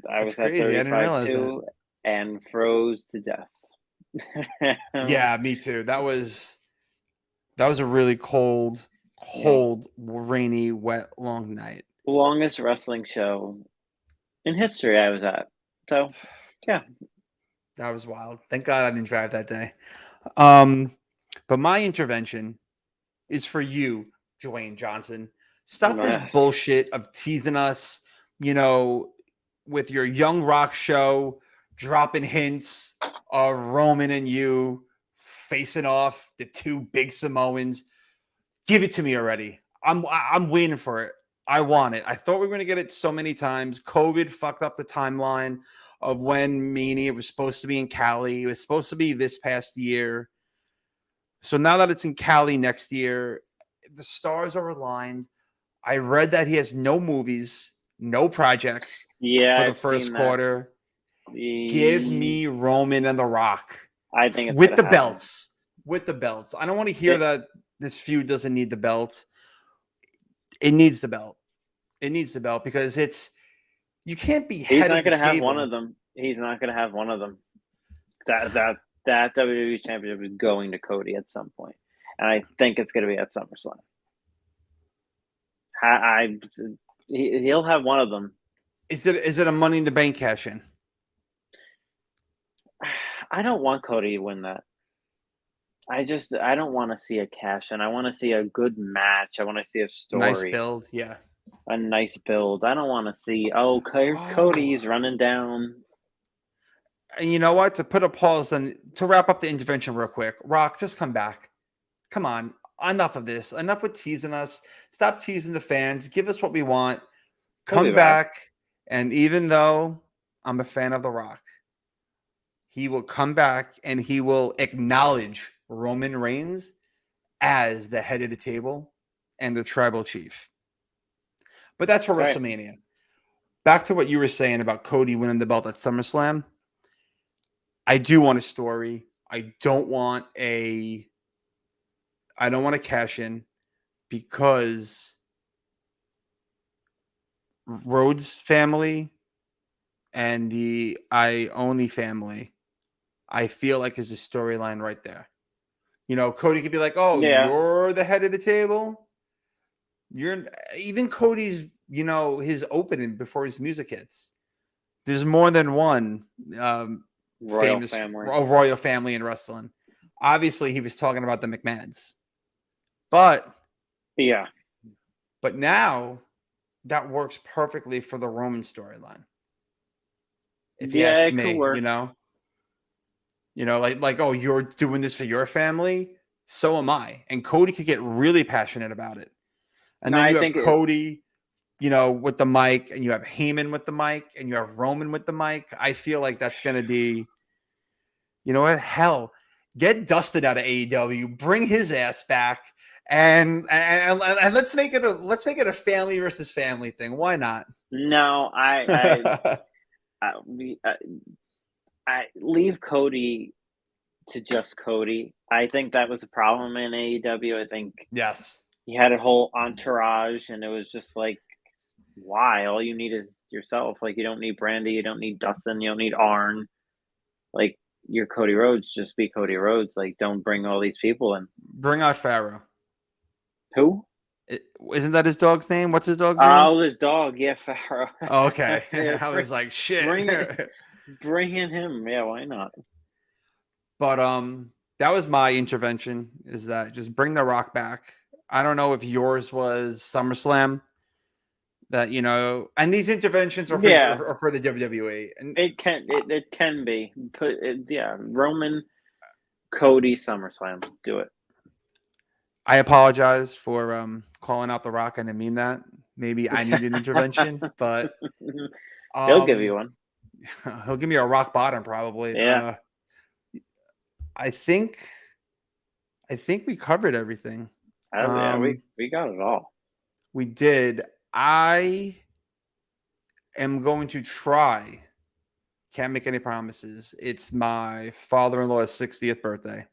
That's at crazy. I didn't 35 realize too, and froze to death. Yeah, me too. That was a really cold, rainy, wet, long night. Longest wrestling show in history I was at. So, yeah. That was wild. Thank God I didn't drive that day. But my intervention is for you, Dwayne Johnson. Stop this bullshit of teasing us, with your Young Rock show, dropping hints of Roman and you facing off the two big Samoans. Give it to me already. I'm waiting for it. I want it. I thought we were going to get it so many times. COVID fucked up the timeline of when Mania was supposed to be in Cali. It was supposed to be this past year. So now that it's in Cali next year, the stars are aligned. I read that he has no movies, no projects for the first quarter. Give me Roman and The Rock. I think it's with the happen. belts. With the belts. I don't want to hear that this feud doesn't need the belt. It needs the belt. It needs the belt because you can't be head of the table. He's not going to have one of them. He's not going to have one of them. That WWE Championship is going to Cody at some point, and I think it's going to be at SummerSlam. He'll have one of them. Is it a Money in the Bank cash in? I don't want Cody to win that. I don't want to see a cash in. I want to see a good match. I want to see a story. Nice build, yeah. A nice build. I don't want to see, Cody's running down. And you know what? To put a pause and to wrap up the intervention real quick, Rock, just come back. Come on. Enough of this. Enough with teasing us. Stop teasing the fans. Give us what we want. Come back. And even though I'm a fan of The Rock, he will come back and he will acknowledge Roman Reigns as the head of the table and the tribal chief. But that's for WrestleMania. Back to what you were saying about Cody winning the belt at SummerSlam. I do want a story. I don't want a cash in because Rhodes family and the Ione family, I feel like is a storyline right there. Cody could be like, "Oh, you're the head of the table." Even Cody's, his opening before his music hits. There's more than one famous royal family in wrestling. Obviously, he was talking about the McMahons, but now that works perfectly for the Roman storyline. If you ask me, like, oh, you're doing this for your family, so am I. And Cody could get really passionate about it. And then you have Cody, with the mic, and you have Heyman with the mic, and you have Roman with the mic. I feel like that's going to be, you know what? Hell, get Dustin out of AEW, bring his ass back, and let's make it a family versus family thing. Why not? No, I leave Cody to just Cody. I think that was a problem in AEW. I think he had a whole entourage, and it was just like, why? All you need is yourself. Like, you don't need Brandy, you don't need Dustin, you don't need Arn. Like, you're Cody Rhodes. Just be Cody Rhodes. Like, don't bring all these people in. Bring out Pharaoh. Who? Isn't that his dog's name? What's his dog's name? Oh, his dog. Yeah, Pharaoh. Oh, okay. I was like, shit. Bring in him. Yeah, why not? But that was my intervention, is that just bring The Rock back. I don't know if yours was SummerSlam. That, and these interventions are for the WWE. And it can be. Roman, Cody, SummerSlam. Do it. I apologize for calling out The Rock. I didn't mean that. Maybe I need an intervention, but he'll give you one. he'll give me a rock bottom probably. Yeah. I think we covered everything. Yeah, we got it all. We did. I am going to try. Can't make any promises. It's my father-in-law's 60th birthday.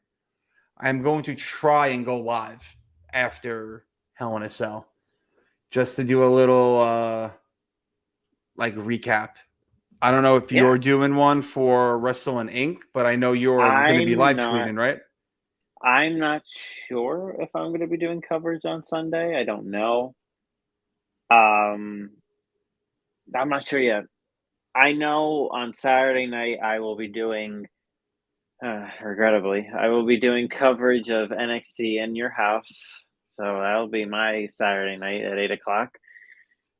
I'm going to try and go live after Hell in a Cell, just to do a little like recap. I don't know if you're doing one for Rasslin Inc., but I know you're going to be live tweeting, right? I'm not sure if I'm going to be doing coverage on Sunday. I don't know. I'm not sure yet. I know on Saturday night I will be doing, regrettably, I will be doing coverage of NXT in your house. So that'll be my Saturday night at 8:00.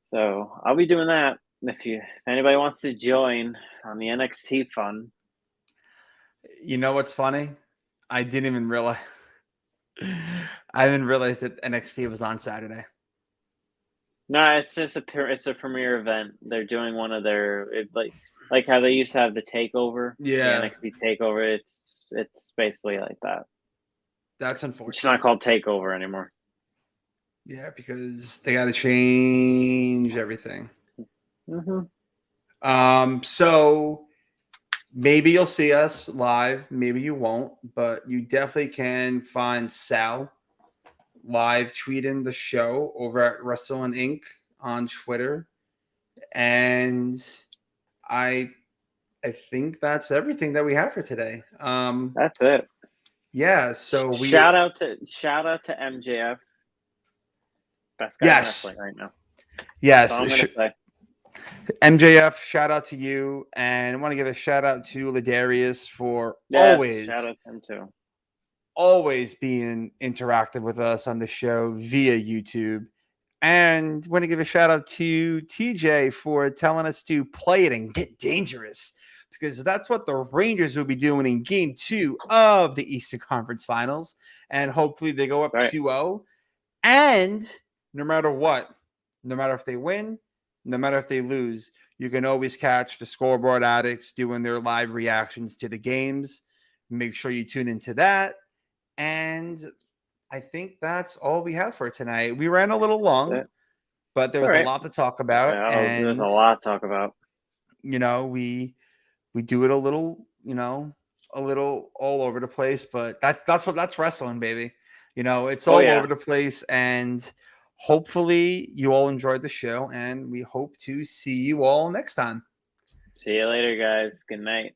So I'll be doing that. If anybody wants to join on the NXT fun. You know what's funny? I didn't even realize. I didn't realize that NXT was on Saturday. No, it's just it's a premiere event. They're doing one of their like how they used to have the takeover. Yeah, the NXT takeover. It's basically like that. That's unfortunate. It's not called takeover anymore. Yeah, because they got to change everything. Mm-hmm. So maybe you'll see us live, maybe you won't, but you definitely can find Sal live tweeting the show over at Rasslin Inc. on Twitter. And I think that's everything that we have for today. That's it. Yeah, so shout out to MJF. Best guy in wrestling right now. Yes. That's all I'm gonna say. MJF, shout out to you, and I want to give a shout out to Ladarius for always shout out to him too. Always being interactive with us on the show via YouTube. And want to give a shout out to TJ for telling us to play it and get dangerous, because that's what the Rangers will be doing in Game 2 of the Eastern Conference Finals. And hopefully they go up 2-0. And no matter what, no matter if they win, no matter if they lose, you can always catch the Scoreboard Addicts doing their live reactions to the games. Make sure you tune into that. And I think that's all we have for tonight. We ran a little long, but there was a lot to talk about. Yeah, and there's a lot to talk about. You know, we do it a little, a little all over the place, but that's wrestling, baby. It's all over the place, and hopefully you all enjoyed the show, and we hope to see you all next time. See you later, guys. Good night.